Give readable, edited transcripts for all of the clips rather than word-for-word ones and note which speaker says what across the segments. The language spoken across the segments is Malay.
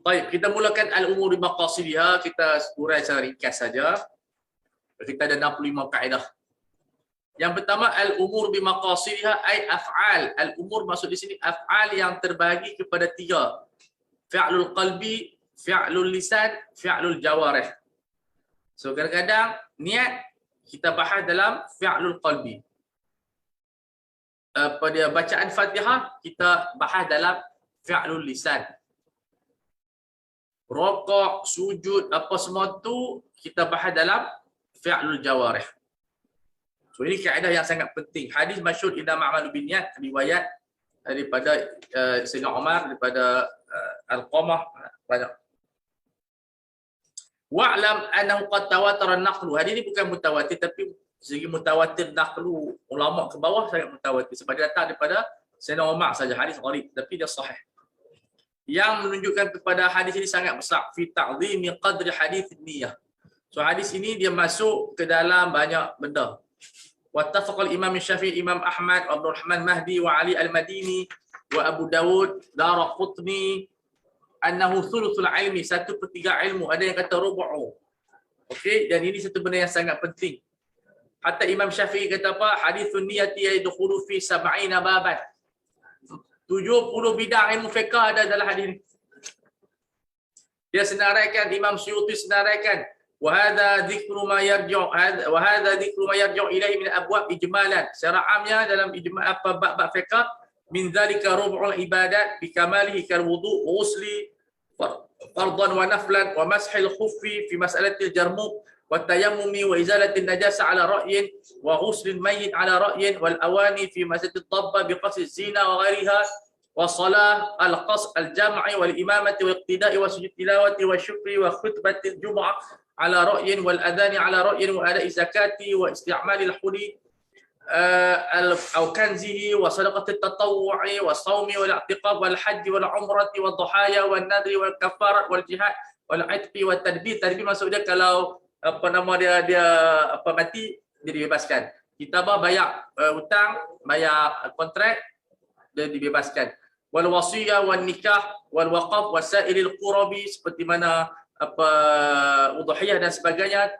Speaker 1: Baik, kita mulakan al-umur bi maqasidiha, kita urai secara ringkas saja. Kita ada 65 kaedah. Yang pertama, al-umur bi maqasidiha ay af'al. Al-umur maksud di sini af'al yang terbahagi kepada 3. Fi'lul qalbi, fi'lul lisan, fi'lul jawarih. So kadang-kadang niat kita bahas dalam fi'lul qalbi. Pada bacaan Fatihah kita bahas dalam fi'lul lisan. Rokok, sujud, apa semua tu kita bahas dalam fi'lul jawarih. So ini kaedah yang sangat penting. Hadis masyhur innamal a'malu binniyat, riwayat daripada Sayyidina Umar, daripada Al-Qamah banyak. Wa'lam annahu qad tawatara an-naqlu. Hadis ini bukan mutawatir, tapi segi mutawatir naqlu ulama ke bawah sangat mutawatir sebab dia datang daripada Sayyidina Umar saja, hadis gharib tapi dia sahih. Yang menunjukkan kepada hadis ini sangat besar fi ta'zimi qadri hadis niyah. So hadis ini dia masuk ke dalam banyak benda. Wattafaqal Imam Syafi'i, Imam Ahmad, Abdul Rahman Mahdi wa Ali Al-Madini wa Abu Dawud, Daraqutni annahu thuluthul ilmi, 1/3 ilmu, ada yang kata rubu'u. Okey, dan ini satu benda yang sangat penting. Hatta Imam Syafi'i kata apa? Hadithun niyati yadkhulu fi 70 baban. 70 bidang ilmu fiqh ada dalam hadis ini. Dia senaraikan, Imam Suyuti senaraikan, wa hadza dzikru ma yarji'u ilaihi min abwab ijmalan. Secara amnya dalam ijma' apa bab fiqh min dzalika rub'ul ibadat bi kamalihi kal wudu' wa ghusli fardan wa naflan wa mashil khuffi fi mas'alatil jarmuk wa tayammumi wa izalatin najasa ala ra'yin wa ghuslil mayyit ala ra'yin wal awani fi mas'alatil dabba bi qasd zina wa ghairiha wa salah al qasd al jam'i wal imamati wa iqtida'i wa sujud tilawati wa syukri wa khutbatil jum'ah ala ra'yin wal adani ala ra'yin wa ada'i zakati wa isti'malil huli أو كنزه وصدقة التطوع والصوم والاعتقاد والحج والعمرة والضحايا والنذر والكفارة والجهاد والعتق والتدبير. Tadbir maksudnya kalau apa nama dia apa mati dia dibebaskan. Kitabah bayar hutang, bayar kontrak dia dibebaskan. Wal wasiyah wan nikah wal waqaf wasailil qurabi, seperti mana apa udhiyah dan sebagainya.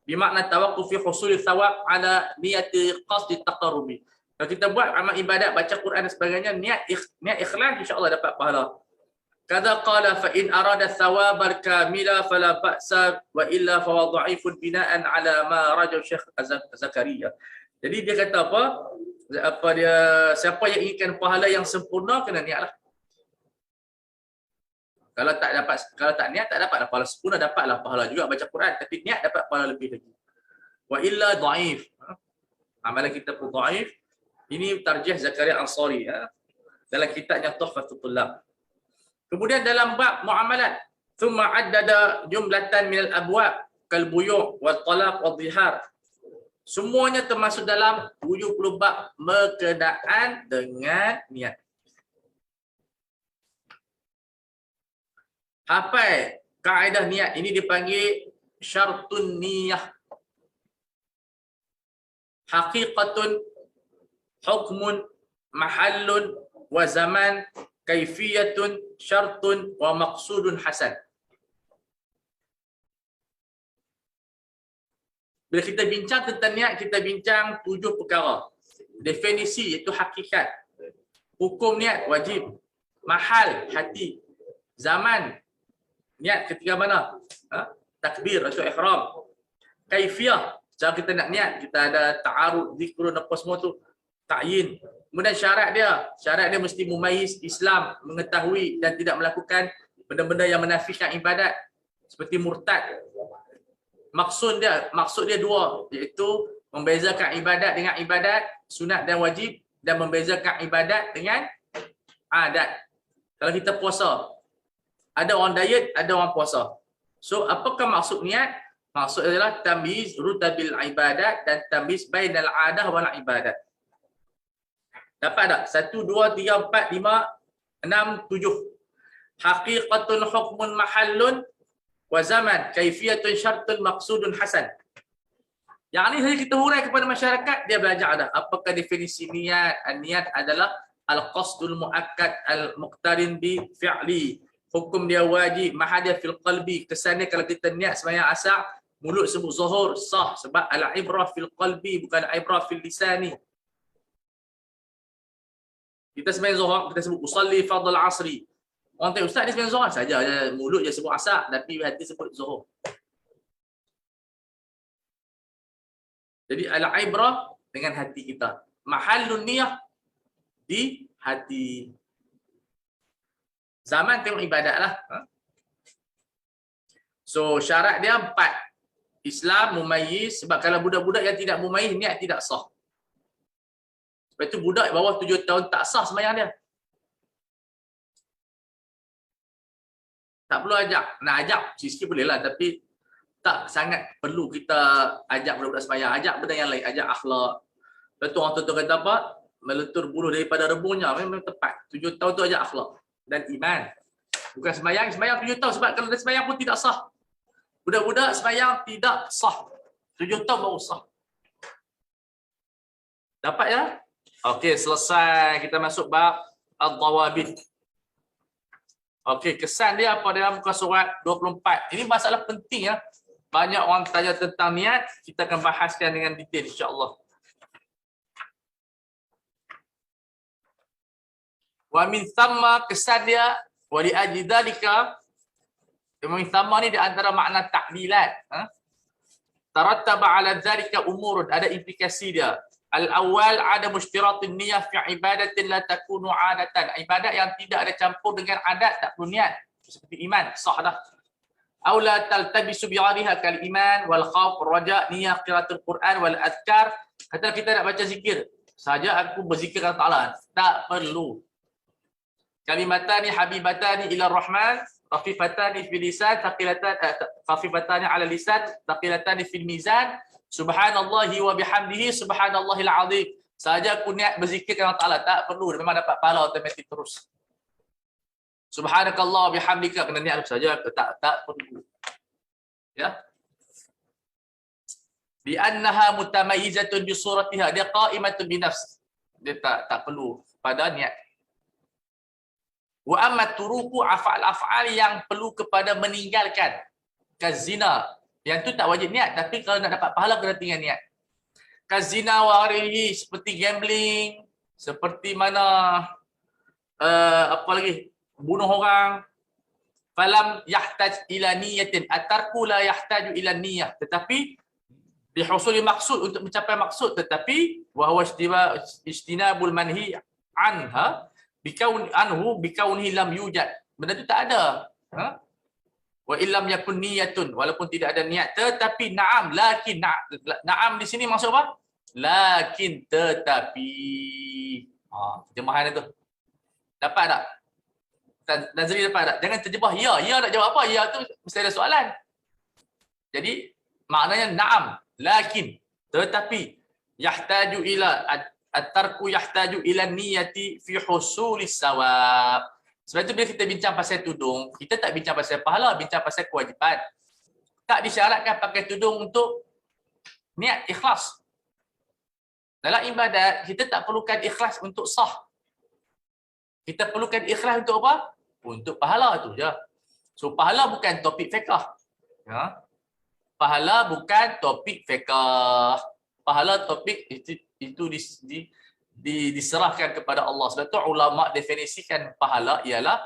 Speaker 1: Bermakna tawaqquf fi husul thawab ala niyati qasd taqarrubi. Kalau kita buat amal ibadat, baca Quran dan sebagainya, niat ikhlas, insya-Allah dapat pahala. Kadza qala fa in arada thawab al-kamila fala ba'sa wa illa fa dha'ifun bina'an ala ma raja Syekh Zakaria. Jadi dia kata apa dia, siapa yang inginkan pahala yang sempurna kena niatlah. Kalau tak niat tak dapatlah pahala sempurna, dapatlah pahala juga baca Quran, tapi niat dapat pahala lebih lagi. Wa illa dhaif. Amalan kita pun dhaif. Ini tarjih Zakaria Ansari dalam kitabnya Tuhfatul Tullab. Kemudian dalam bab muamalat, thumma addada jumlatan minal abwab kal buyu' wal talaq wal dhihar. Semuanya termasuk dalam 70 bab berkenaan dengan niat. Hafal kaedah niat ini dipanggil syartun niyah. Haqiqatun, hukmun, mahallun, wa zaman, kaifiyatun, syartun, wa maqsudun hasan. Bila kita bincang tentang niat, kita bincang 7 perkara. Definisi iaitu hakikat. Hukum niat wajib. Mahal hati. Zaman niat ketika mana? Takbir atau ihram. Kaifiyah, cara kita nak niat, kita ada ta'arud, zikrun, apa semua tu, ta'yin. Kemudian syarat dia mesti mumayyiz Islam, mengetahui dan tidak melakukan benda-benda yang menafikan ibadat seperti murtad. Maksud dia 2, iaitu membezakan ibadat dengan ibadat, sunat dan wajib, dan membezakan ibadat dengan adat. Kalau kita puasa, ada orang diet, ada orang puasa. So, apakah maksud niat? Maksud adalah tamyiz rutabil ibadat dan tamyiz bainal adah wal ibadat. Dapat tak? 1, 2, 3, 4, 5, 6, 7. Haqiqatun, hukmun, mahallun, wa zaman, kaifiyatun, syartun, maqsudun, hasan. Yang ini saja kita hurai kepada masyarakat, dia belajar dah. Apakah definisi niat? Niat adalah al-qasdul muakkad al-muqtarin bi fi'li. hukum dia wajib, mahal dia fil qalbi, kesan dia kalau kita niat sembahyang asar, mulut sebut zuhur sah sebab al-ibrah fil qalbi bukan ibrah fil lisani. Kita sembahyang zuhur, kita sebut usalli fardhu asri. Orang tanya ustaz ni sembahyang zuhur saja, mulut je sebut asar tapi hati sebut zuhur. Jadi al-ibrah dengan hati kita. Mahallun niyah di hati. Zaman tengok ibadat lah. So syarat dia 4. Islam, mumayyiz. Sebab kalau budak-budak yang tidak mumayyiz, niat tidak sah. Sebab itu budak bawah 7 tahun tak sah sembahyang dia. Tak perlu ajak. Nak ajak sikit-sikit boleh lah. Tapi tak sangat perlu kita ajak budak-budak sembahyang. Ajak benda yang lain. Ajak akhlak. Lepas tu orang tua kata apa? Meletur buluh daripada rebuhnya. Memang tepat. 7 tahun tu ajak akhlak. Dan iman. Bukan sembahyang. Sembahyang 7 tahun. Sebab kalau dia sembahyang pun tidak sah. Budak-budak sembahyang tidak sah. 7 tahun baru sah. Dapat ya? Okey, selesai. Kita masuk bab Ad-Dawabit. Okey, kesan dia apa dalam muka surat 24. Ini masalah penting ya. Banyak orang tanya tentang niat. Kita akan bahaskan dengan detail insya-Allah. Wa min thamma, kesan dia wa li ajli dzalika. Min thamma ni di antara makna ta'lilat. Tarattaba ala dzalika umurun, ada implikasi dia. Al-awwal ada mushtiratin niyyah fi ibadatin la takunu 'adatan. Ibadat yang tidak ada campur dengan adat tak perlu niat. Seperti iman, sah dah. Aw la taltabisu bi 'ariha kal iman wal khauf raja niyyah qiraatul Quran wal adhkar. Kata kita nak baca zikir, saja aku berzikir kepada Allah. Tak perlu. Kalimatani habibatani ila rahman, khafifatani fil lisan, khafifatani ala lisan, thaqilatani fil mizan. Subhanallahi wa bihamdihi subhanallahil azim. Saja aku niat berzikir kepada Allah, tak perlu, memang dapat pahala automatik terus. Subhanakallah bihamdika, kena niat saja, tak perlu. Ya. Bi annaha mutamayyizatun bi suratiha, dia qa'imatun bi nafs. Dia tak perlu pada niat. Wa amma turuku af'al yang perlu kepada meninggalkan kazina, yang tu tak wajib niat, tapi kalau nak dapat pahala kena tinggal niat. Kazina wa ghairihi, seperti gambling, seperti mana apa lagi, bunuh orang. Falam yahtaj ila niyatin, atarku la yahtaju ila niyah, tetapi bihusuli maksud, untuk mencapai maksud, tetapi wa huwa istinabul manhi anha bikaunihi lam yujad, benda tu tak ada. Wa illam yakun niyatun, walaupun tidak ada niat, tetapi na'am, lakin na'am di sini maksud apa? Lakin, tetapi. Terjemahan itu. Dapat tak? Nazri dapat tak? Jangan terjebak ya nak jawab apa? Ya tu mesti ada soalan. Jadi maknanya na'am, lakin, tetapi yahtaju ila at-tarku yahtaju ila niyati fi husulis sawab. Sebab itu bila kita bincang pasal tudung, kita tak bincang pasal pahala, bincang pasal kewajipan. Tak disyaratkan pakai tudung untuk niat ikhlas. Dalam ibadat, kita tak perlukan ikhlas untuk sah. Kita perlukan ikhlas untuk apa? Untuk pahala tu je. So pahala bukan topik fiqh. Ya. Pahala bukan topik fiqh. Pahala topik itu diserahkan kepada Allah. Sebab tu ulama definisikan pahala ialah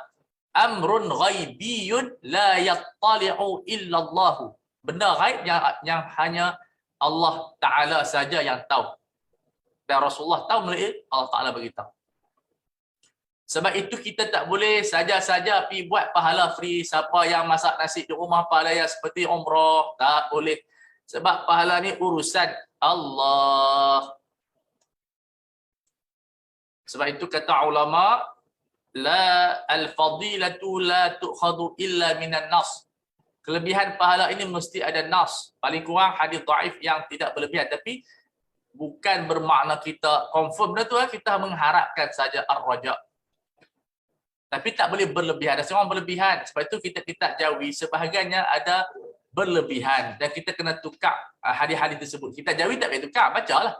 Speaker 1: amrun ghaibiyun la yattali'u illa Allah. Benda ghaib yang hanya Allah Taala saja yang tahu. Dan Rasulullah tahu melalui Allah Taala beritahu. Sebab itu kita tak boleh saja-saja pergi buat pahala free. Siapa yang masak nasi di rumah pahala yang seperti umrah, tak boleh. Sebab pahala ni urusan Allah. Sebab itu kata ulama, la al-fadilatu la tu'khadhu illa minan nas. Kelebihan pahala ini mesti ada nas. Paling kurang hadis dhaif yang tidak berlebihan, tapi bukan bermakna kita confirm dah tu, kita mengharapkan saja ar-raja. Tapi tak boleh berlebihan. Ada seorang berlebihan. Sebab itu kita jauhi, sebahagiannya ada berlebihan dan kita kena tukar hadis-hadis tersebut. Kita jauhi tak boleh tukar, bacalah.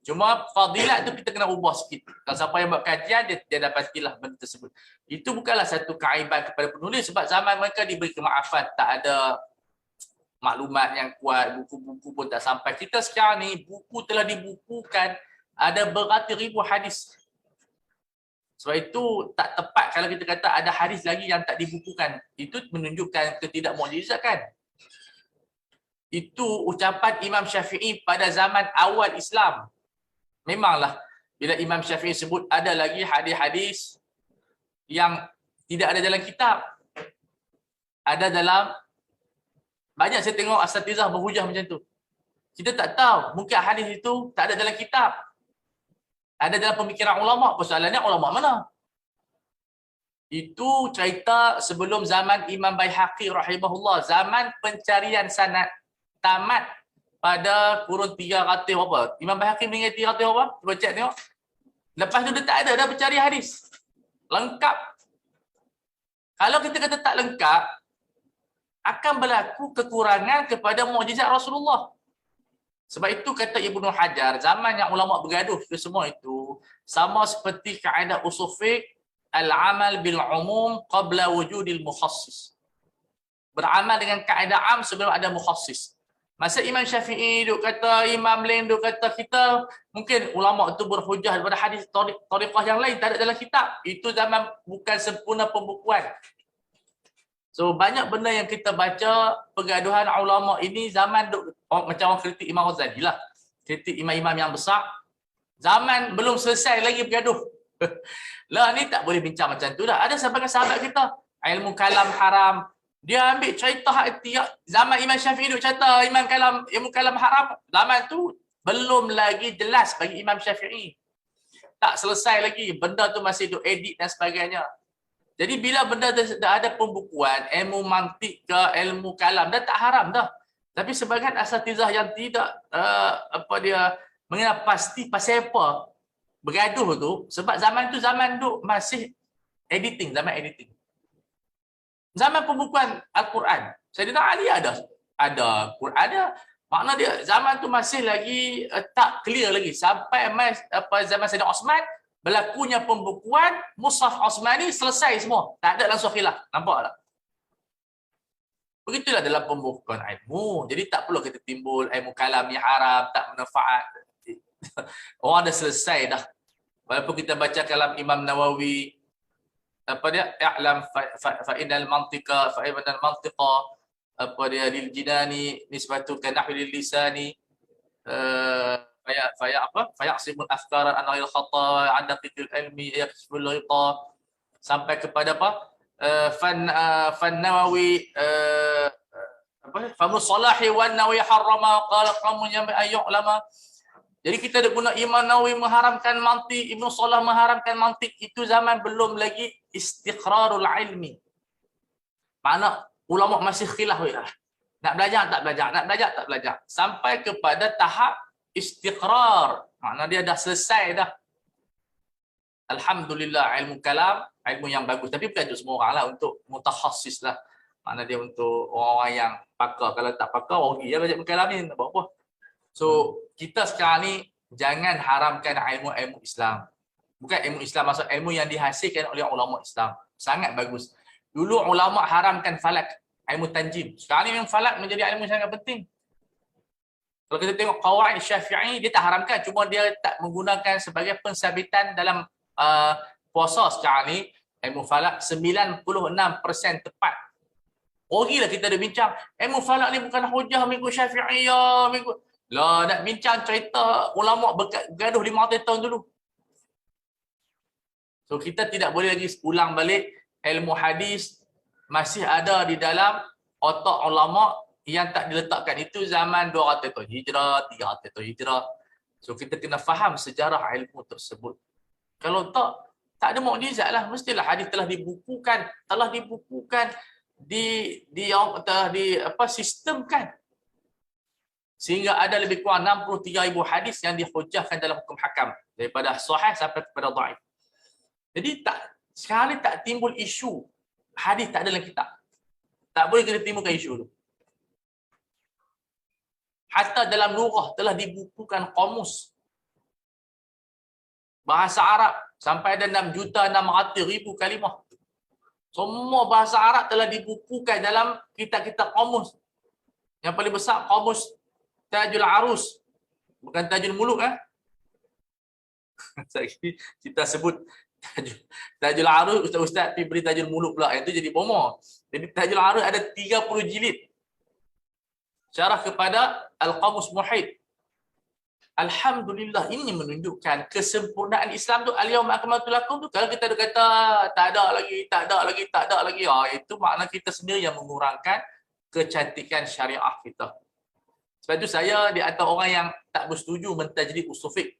Speaker 1: Cuma fadilat tu kita kena ubah sikit. Kalau siapa yang buat kajian, dia dapatilah benda tersebut. Itu bukanlah satu keaiban kepada penulis sebab zaman mereka diberi kemaafan, tak ada maklumat yang kuat, buku-buku pun tak sampai. Kita sekarang ni, buku telah dibukukan, ada beratus-ribu hadis. Sebab itu tak tepat kalau kita kata ada hadis lagi yang tak dibukukan. Itu menunjukkan ketidakmukjizatan. Itu ucapan Imam Syafi'i pada zaman awal Islam. Memanglah bila Imam Syafi'i sebut ada lagi hadis-hadis yang tidak ada dalam kitab. Ada dalam, banyak saya tengok asatizah berhujah macam tu. Kita tak tahu, mungkin hadis itu tak ada dalam kitab. Ada dalam pemikiran ulama'. Persoalannya ulama' mana? Itu cerita sebelum zaman Imam Baihaqi rahimahullah. Zaman pencarian sanad tamat pada kurun 300 apa? Imam Baihaqi meninggal 300 apa? Cuba cek tengok. Lepas tu dia tak ada dah pencari hadis. Lengkap. Kalau kita kata tak lengkap, akan berlaku kekurangan kepada mukjizat Rasulullah. Sebab itu kata Ibnu Hajar, zaman yang ulama bergaduh ke semua itu, sama seperti kaedah usul fiqh, al-amal bil umum qabla wujudil mukhassis. Beramal dengan kaedah am sebelum ada mukhassis. Masa Imam Syafi'i duk kata, Imam lain duk kata, kita mungkin ulama itu berhujah daripada hadis tariqah yang lain, tak ada dalam kitab. Itu zaman bukan sempurna pembukuan. So banyak benda yang kita baca pergaduhan ulama ini zaman macam orang kritik Imam Ghazali lah. Kritik imam-imam yang besar. Zaman belum selesai lagi bergaduh. Lah ni tak boleh bincang macam tu dah. Ada sebagian sahabat kita, ilmu kalam haram. Dia ambil cerita zaman Imam Syafi'i duk cerita ilmu kalam haram. Zaman tu belum lagi jelas bagi Imam Syafi'i. Tak selesai lagi. Benda tu masih duk edit dan sebagainya. Jadi bila benda dah ada pembukuan, ilmu mantik ke ilmu kalam, dah tak haram dah. Tapi sebagian asatizah yang tidak mengenal pasti pasal apa bergaduh tu, sebab zaman tu zaman tu masih editing, zaman editing. Zaman pembukuan Al-Quran, Sayyidina Ali ada Quran ada. Makna dia zaman tu masih lagi tak clear lagi sampai zaman Sayyidina Osman. Berlakunya pembukuan Mushaf Osmani selesai semua. Tak ada langsung khilaf. Nampak tak? Begitulah dalam pembukuan ilmu. Jadi tak perlu kita timbul ilmu kalam yang haram, tak manfaat. Orang dah selesai dah. Walaupun kita baca kalam Imam Nawawi, apa dia? I'lam fa'inal mantiqa, fa'inal mantiqa, apa dia? Lil jinani, nisbatu kanahwi lil lisani, fayaqsimul afkara an ghairi khata an daqiqil ilmi yakshiful ghita sampai kepada apa fan Nawawi famu salahi wan nawawi harrama qala qamun yam ayyulama. Jadi kita ada guna Imam Nawawi mengharamkan mantik, Ibnu Salah mengharamkan mantik, itu zaman belum lagi istiqrarul ilmi. Mana ulama masih khilaf lah. Nak belajar tak belajar, nak belajar tak belajar, sampai kepada tahap istiqrar. Makna dia dah selesai dah. Alhamdulillah ilmu kalam, ilmu yang bagus. Tapi bukan untuk semua orang lah, untuk mutakhassis lah. Makna dia untuk orang-orang yang pakar. Kalau tak pakar, orang pergi belajar kalam ni, tak apa-apa. So, kita sekarang ni jangan haramkan ilmu-ilmu Islam. Bukan ilmu Islam, maksud ilmu yang dihasilkan oleh ulama Islam. Sangat bagus. Dulu ulama haramkan falak, ilmu tanjim. Sekarang ni memang falak menjadi ilmu sangat penting. Kalau kita tengok qawaid Syafi'i, dia tak haramkan, cuma dia tak menggunakan sebagai pensabitan dalam puasa. Sekarang ni ilmu falak 96% tepat. Orilah kita ada bincang, ilmu falak ni bukan hujah mengikut Syafi'iyah, mengikut lah, nak bincang cerita ulama bergaduh 500 tahun dulu. So kita tidak boleh lagi ulang balik. Ilmu hadis masih ada di dalam otak ulama yang tak diletakkan. Itu zaman 200 tahun hijrah, 300 tahun hijrah. So kita kena faham sejarah ilmu tersebut. Kalau tak ada mukjizat lah. Mestilah hadis telah dibukukan, sistemkan. Sehingga ada lebih kurang 63,000 hadis yang dihujahkan dalam hukum hakam. Daripada sahih sampai kepada dhaif. Jadi sekarang ni tak timbul isu hadis tak ada dalam kitab. Tak boleh kita timbulkan isu tu. Hatta dalam lugah telah dibukukan kamus. bahasa Arab sampai ada 6.600.000 kalimah. Semua bahasa Arab telah dibukukan dalam kitab-kitab kamus. Yang paling besar kamus Tajul Arus, bukan Tajul Muluk kita sebut Tajul Arus, ustaz-ustaz pergi beri Tajul Muluk pula. Yang itu jadi bomo. Jadi Tajul Arus ada 30 jilid. Syarah kepada Al-Qamus Muhit. Alhamdulillah, ini menunjukkan kesempurnaan Islam tu. Al-Yawma akmaltu lakum tu. Kalau kita ada kata tak ada lagi, itu makna kita sendiri yang mengurangkan kecantikan syariah kita. Sebab itu saya di antara orang yang tak bersetuju mentajdid usul fiqh.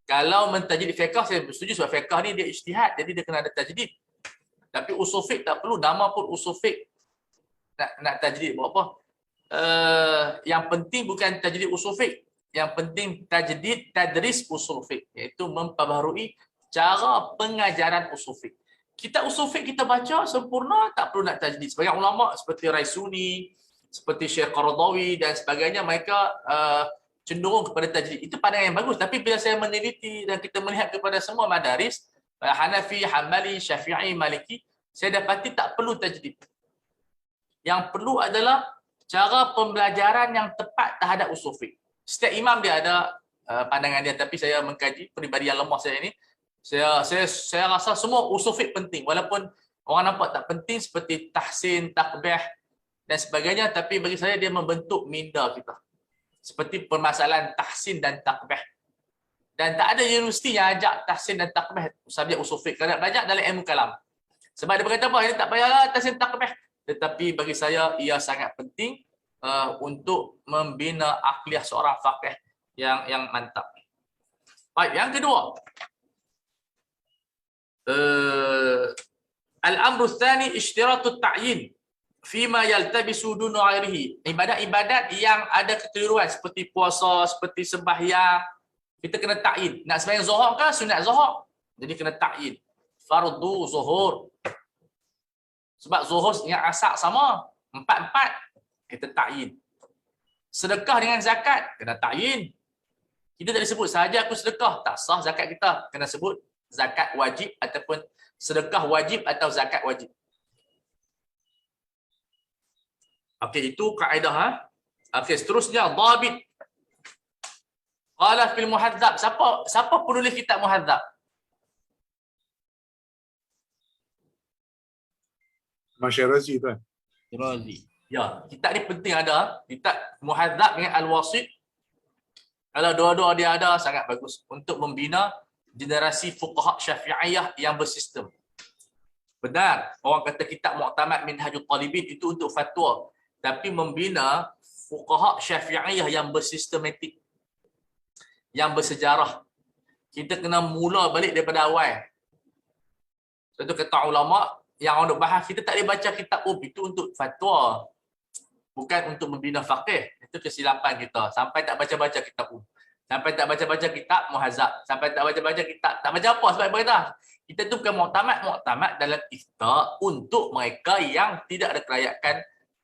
Speaker 1: Kalau mentajdid fiqh saya bersetuju sebab fiqh ni dia ijtihad, jadi dia kena ada tajdid. Tapi usul fiqh tak perlu, nama pun usul fiqh. Nak tajdid buat apa? Yang penting bukan tajdid usul fiqh. Yang penting tajdid tadris usul fiqh, iaitu memperbaharui cara pengajaran usul fiqh. Kitab usul fiqh kita baca sempurna, tak perlu nak tajdid. Sebagai ulama seperti Raisuni, seperti Syekh Qaradawi dan sebagainya, mereka cenderung kepada tajdid. Itu pandangan yang bagus. Tapi bila saya meneliti dan kita melihat kepada semua madaris, Hanafi, Hanbali, Syafi'i, Maliki, saya dapati tak perlu tajdid. Yang perlu adalah cara pembelajaran yang tepat terhadap usul fiqh. Setiap imam dia ada pandangan dia, tapi saya mengkaji peribadi yang lemah saya ini, saya rasa semua usul fiqh penting, walaupun orang nampak tak penting seperti tahsin, takbih dan sebagainya, tapi bagi saya dia membentuk minda kita. Seperti permasalahan tahsin dan takbih. Dan tak ada universiti yang ajak tahsin dan takbih subjek usul fiqh. Kalau nak belajar dalam ilmu kalam. Sebab dia berkata apa? Ini tak payahlah tahsin takbih. Tetapi bagi saya ia sangat penting untuk membina akliyah seorang faqih yang mantap. Baik, yang kedua. Al-amru tsani ishtiratut ta'yin fima yaltabisu dunu ghairihi. Ibadat-ibadat yang ada kekeliruan seperti puasa, seperti sembahyang, kita kena ta'yin. Nak sembahyang zuhur ke sunat zuhur? Jadi kena ta'yin. Fardu zuhur. Sebab zuhur dengan asar sama, 4-4. Kita ta'yin. Sedekah dengan zakat, kena ta'yin. Kita tak disebut sahaja aku sedekah, tak sah zakat kita. Kena sebut zakat wajib ataupun sedekah wajib atau zakat wajib. Okey, itu kaedah. Okey, seterusnya dhabit. Qala fil muhadzab. Siapa penulis kitab muhadzab?
Speaker 2: Masyarazi tu.
Speaker 1: Razi. Ya, kitab ni penting ada. Kitab muhadzab dengan al-wasit. Kalau dua-dua dia ada, sangat bagus untuk membina generasi fuqaha syafi'iyah yang bersistem. Benar, orang kata kitab Mu'tamad Minhajul Talibin itu untuk fatwa. Tapi membina fuqaha syafi'iyah yang bersistematik, yang bersejarah. Kita kena mula balik daripada awal. Satu kata ulama yang orang nak bahas, kita tak boleh baca kitab itu untuk fatwa. Bukan untuk membina faqih. Itu kesilapan kita. Sampai tak baca-baca kitab Sampai tak baca-baca kitab muhadzab. Sampai tak baca-baca kitab. Tak baca apa sebab berkata. Kita tu bukan mu'tamad dalam ifta untuk mereka yang tidak ada kelayakan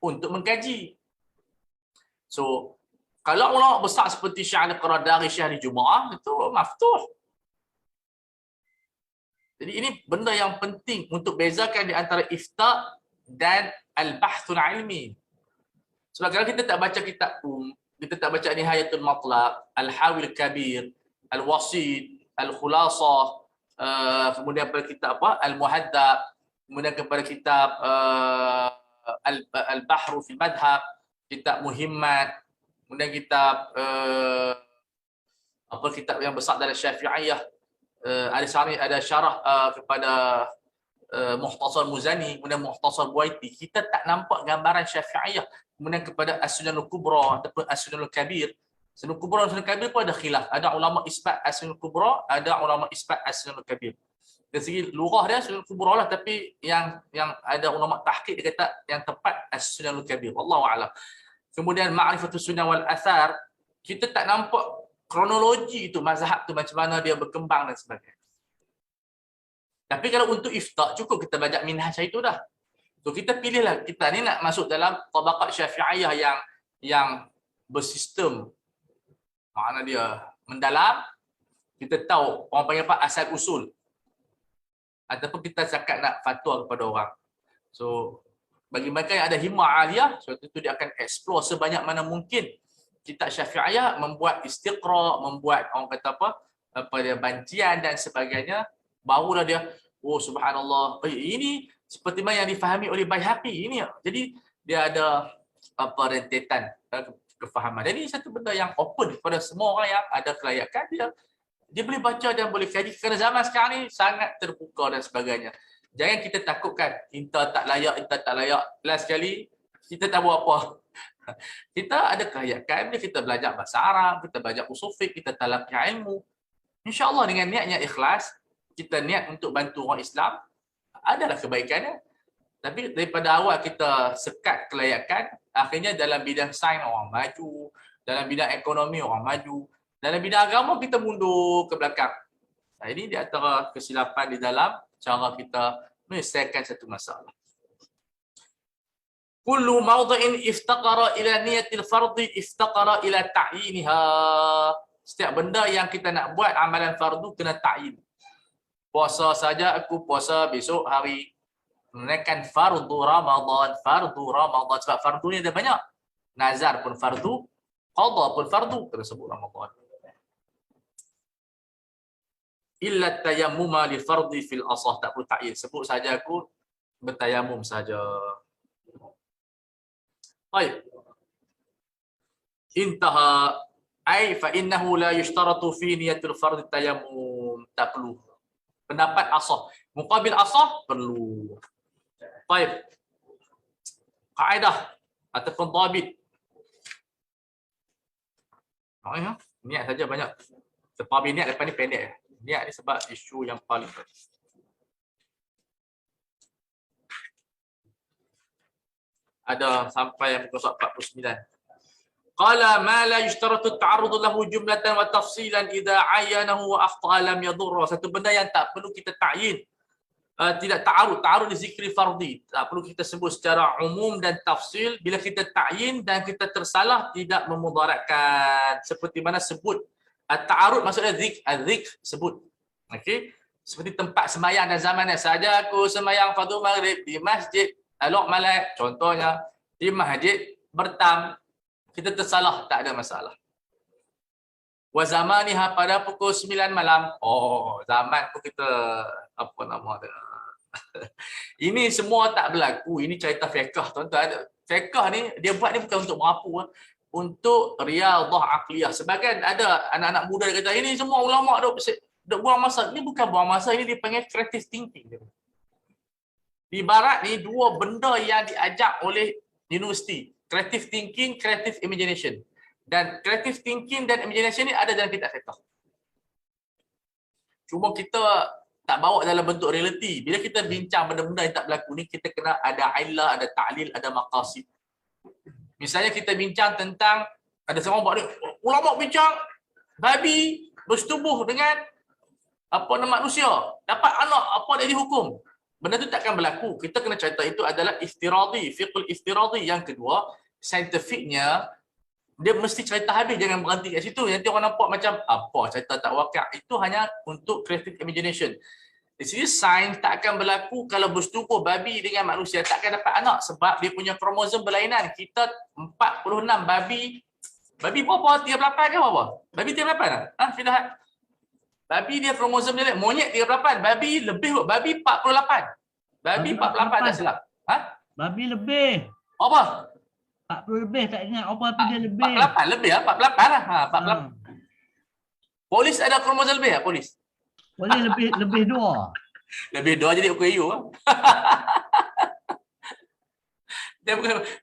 Speaker 1: untuk mengkaji. So, kalau ulama besar seperti Syekh Al-Qaradari, Syekh Al-Jumu'ah, itu maftuh. Jadi ini benda yang penting untuk bezakan di antara ifta dan al-bahthul ilmi. Sebab kalau kita tak baca kitab kita tak baca Nihayatul Matlaq, Al-Hawil Kabir, Al-Wasit, Al-Khulasah, kemudian pada kitab apa? Al-Muhadzab, kemudian kepada kitab Al-Bahru fil Madhab, kitab Muhimmat, kemudian kitab kitab yang besar dari Syafi'iyah, ada syarah kepada Mukhtasar Muzani, kemudian Mukhtasar Buaiti. Kita tak nampak gambaran Syafi'iyah. Kemudian kepada As-Sunanul Kubra ataupun As-Sunanul Kabir. As-Sunanul Kubra dan As-Sunanul Kabir pun ada khilaf. Ada ulama isbat As-Sunanul Kubra, ada ulama isbat As-Sunanul Kabir. Dari segi lugah dia As-Sunanul Kubra lah, tapi yang ada ulama tahqiq dia kata yang tepat As-Sunanul Kabir. Wallahu a'lam. Kemudian Ma'rifatus Sunnah wal Athar, kita tak nampak kronologi itu, mazhab tu macam mana dia berkembang dan sebagainya. Tapi kalau untuk ifta cukup kita belajar minhaj itu dah. So kita pilihlah, kita ni nak masuk dalam tabaqat Syafi'iyah yang bersistem. Makna dia mendalam, Kita tahu orang panggil apa asal usul. Ataupun kita zakat nak fatwa kepada orang. So bagi mereka yang ada himmah aliyah, so itu dia akan explore sebanyak mana mungkin kitab Syafi'iyah, membuat istiqra, membuat orang kata apa dia bancian dan sebagainya, barulah dia oh subhanallah, ini seperti mana yang difahami oleh Baihaqi ini. Jadi dia ada apa rentetan kefahaman. Jadi satu benda yang open kepada semua orang yang ada kelayakan, dia boleh baca dan boleh kaji, kerana zaman sekarang ni sangat terbuka dan sebagainya. Jangan kita takutkan kita tak layak. Last sekali kita tak buat apa. Kita ada kelayakan, kita belajar bahasa Arab, kita belajar usul fiqh, kita talaqi ilmu. InsyaAllah dengan niat ikhlas, kita niat untuk bantu orang Islam, adalah kebaikannya. Tapi daripada awal kita sekat kelayakan, akhirnya dalam bidang sains orang maju, dalam bidang ekonomi orang maju, dalam bidang agama kita mundur ke belakang. Nah, ini di antara kesilapan di dalam cara kita menyelesaikan satu masalah. Kullu mawdhi'in iftaqara ila niyatil fardhi iftaqara ila ta'yiniha. Setiap benda yang kita nak buat amalan fardu kena ta'yin. Puasa saja aku puasa besok hari. Menunaikan fardu Ramadan, sebab fardu ni ada banyak. Nazar pun fardu, qada pun fardu, kena sebut Ramadan. Illa tayammuma li fardhi fil asah, tak perlu ta'yin, sebut saja aku bertayamum saja. Baik. Intaha ai fa innahu la yushtaratu fi niyatil fardhi tayammum, tak perlu. Pendapat asah, muqabil asah perlu. Baik. Kaedah ataupun dhabit. Niat saja banyak. Sebab niat lepas ni pendek. Niat ni sebab isu yang paling penting. Ada sampai muka surat 49. Qala ma la yushtaratu at-ta'arrud lahu jumlatan wa tafsilan idza ayyanahu wa akhta'a lam yadurra. Satu benda yang tak perlu kita ta'yin. Tidak ta'arud di zikri fardhi. Tak perlu kita sebut secara umum dan tafsil. Bila kita ta'yin dan kita tersalah tidak memudaratkan. Seperti mana sebut ta'arud maksudnya zik sebut. Okey. Seperti tempat sembahyang dan zamannya saja aku sembahyang fardu maghrib di masjid Alok Malak contohnya, di masjid Bertam, kita tersalah tak ada masalah. Wa zamaniha pada pukul 9 malam. Oh, zaman tu kita apa nama dia. Ini semua tak berlaku. Ini cerita fiqh, tuan-tuan. Fiqh ni dia buat ni bukan untuk merapu, untuk riyadhah aqliyah. Sebagian ada anak-anak muda yang kata ini semua ulama duk buang masa. Ini bukan buang masa, ini dipanggil creative thinking. Di barat ni dua benda yang diajak oleh universiti. Creative thinking, creative imagination. Dan creative thinking dan imagination ni ada dalam kitab fiqh. Cuma kita tak bawa dalam bentuk realiti. Bila kita bincang benda-benda yang tak berlaku ni, kita kena ada illah, ada ta'lil, ada maqasid. Misalnya kita bincang tentang, ada seorang buat ni, ulama bincang babi bersetubuh dengan apa nama manusia, dapat anak, apa dia dihukum. Benda tu takkan berlaku. Kita kena cerita itu adalah iftiradi, fiqhul iftiradi. Yang kedua, saintifiknya dia mesti cerita habis, jangan berhenti kat situ. Nanti orang nampak macam apa cerita tak wakil. Itu hanya untuk creative imagination. Di sini sains tak akan berlaku kalau bersetubuh babi dengan manusia, tak akan dapat anak sebab dia punya kromosom berlainan. Kita 46 babi berapa? 38 ke apa? Babi 38 ah? Fidahat. Babi dia kromosom dia monyet 38, babi lebih, babi 48. Babi 48 tak silap. Ha?
Speaker 3: Babi lebih.
Speaker 1: Apa?
Speaker 3: 40 lebih tak ingat apa tu dia lebih.
Speaker 1: 48 lebih ah, 48 lah. Ha, 48. Polis ada kromosom lebih ah, polis.
Speaker 3: Boleh lebih 2.
Speaker 1: Lebih 2 jadi OKU ah.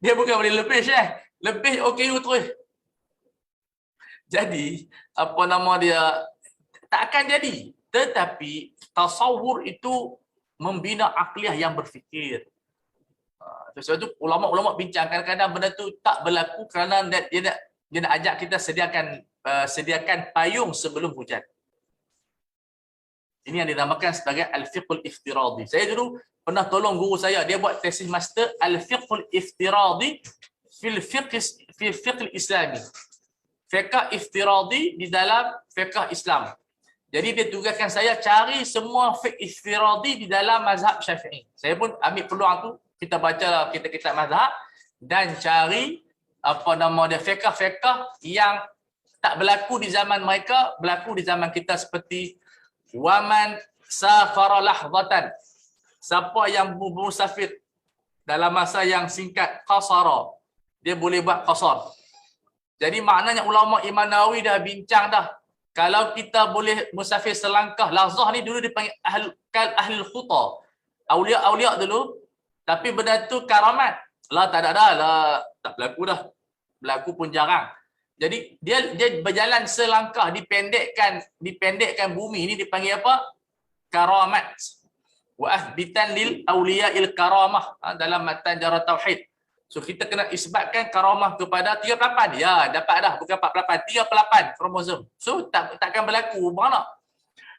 Speaker 1: Dia bukan boleh lebih Syekh. Lebih OKU terus. Jadi, apa nama dia, tak akan jadi. Tetapi tasawur itu membina akliyah yang berfikir. Sebab itu ulama-ulama bincang kadang-kadang benda tu tak berlaku kerana dia nak ajak kita sediakan payung sebelum hujan. Ini yang dinamakan sebagai al-fiqhul iftiradi. Saya dulu pernah tolong guru saya, dia buat tesis master al-fiqhul iftiradi fil fiqh islami. Fiqh iftiradi di dalam fiqh Islam. Jadi dia tugaskan saya cari semua fiqh iftiradi di dalam mazhab Syafi'i. Saya pun ambil peluang tu, kita baca kitab-kitab mazhab dan cari fiqh-fiqh yang tak berlaku di zaman mereka, berlaku di zaman kita, seperti waman safara lahzatan. Siapa yang bermusafir dalam masa yang singkat, qasara, dia boleh buat qasar. Jadi maknanya ulama Imam Nawawi dah bincang dah. Kalau kita boleh musafir selangkah, lahzah ni dulu dipanggil ahli khuta. Aulia dulu. Tapi benda tu karamat. Lah tak ada dah. Lah, tak berlaku dah. Berlaku pun jarang. Jadi dia berjalan selangkah, dipendekkan bumi ni dipanggil apa? Karamat. Wa athbitan lil awliya'il karamah, dalam matan Jarah Tauhid. So kita kena isbatkan karamah kepada 38. Ya, dapat dah, bukan 48, 38 kromosom. So takkan berlaku mana.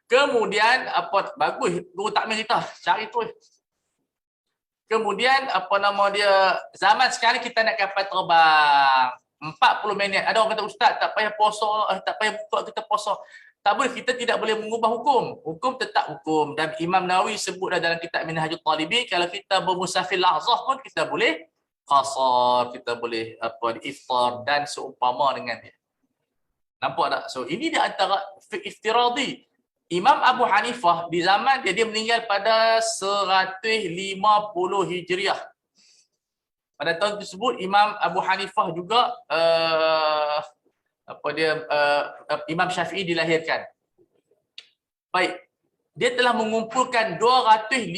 Speaker 1: Kemudian bagus guru takmil kita cari tu. Kemudian zaman sekarang kita nak kapal terbang 40 minit. Ada orang kata ustaz tak payah puasa, tak payah buka kita puasa. Tak boleh, kita tidak boleh mengubah hukum. Hukum tetap hukum. Dan Imam Nawawi sebut dalam kitab Minhajul Talibin, kalau kita bermusafir lahzah pun kita boleh qasar, kita boleh iftar dan seumpama dengan dia. Nampak tak? So ini di antara fiqh iftiradi. Imam Abu Hanifah di zaman dia meninggal pada 150 Hijriah. Pada tahun tersebut Imam Abu Hanifah juga Imam Syafi'i dilahirkan. Baik. Dia telah mengumpulkan 250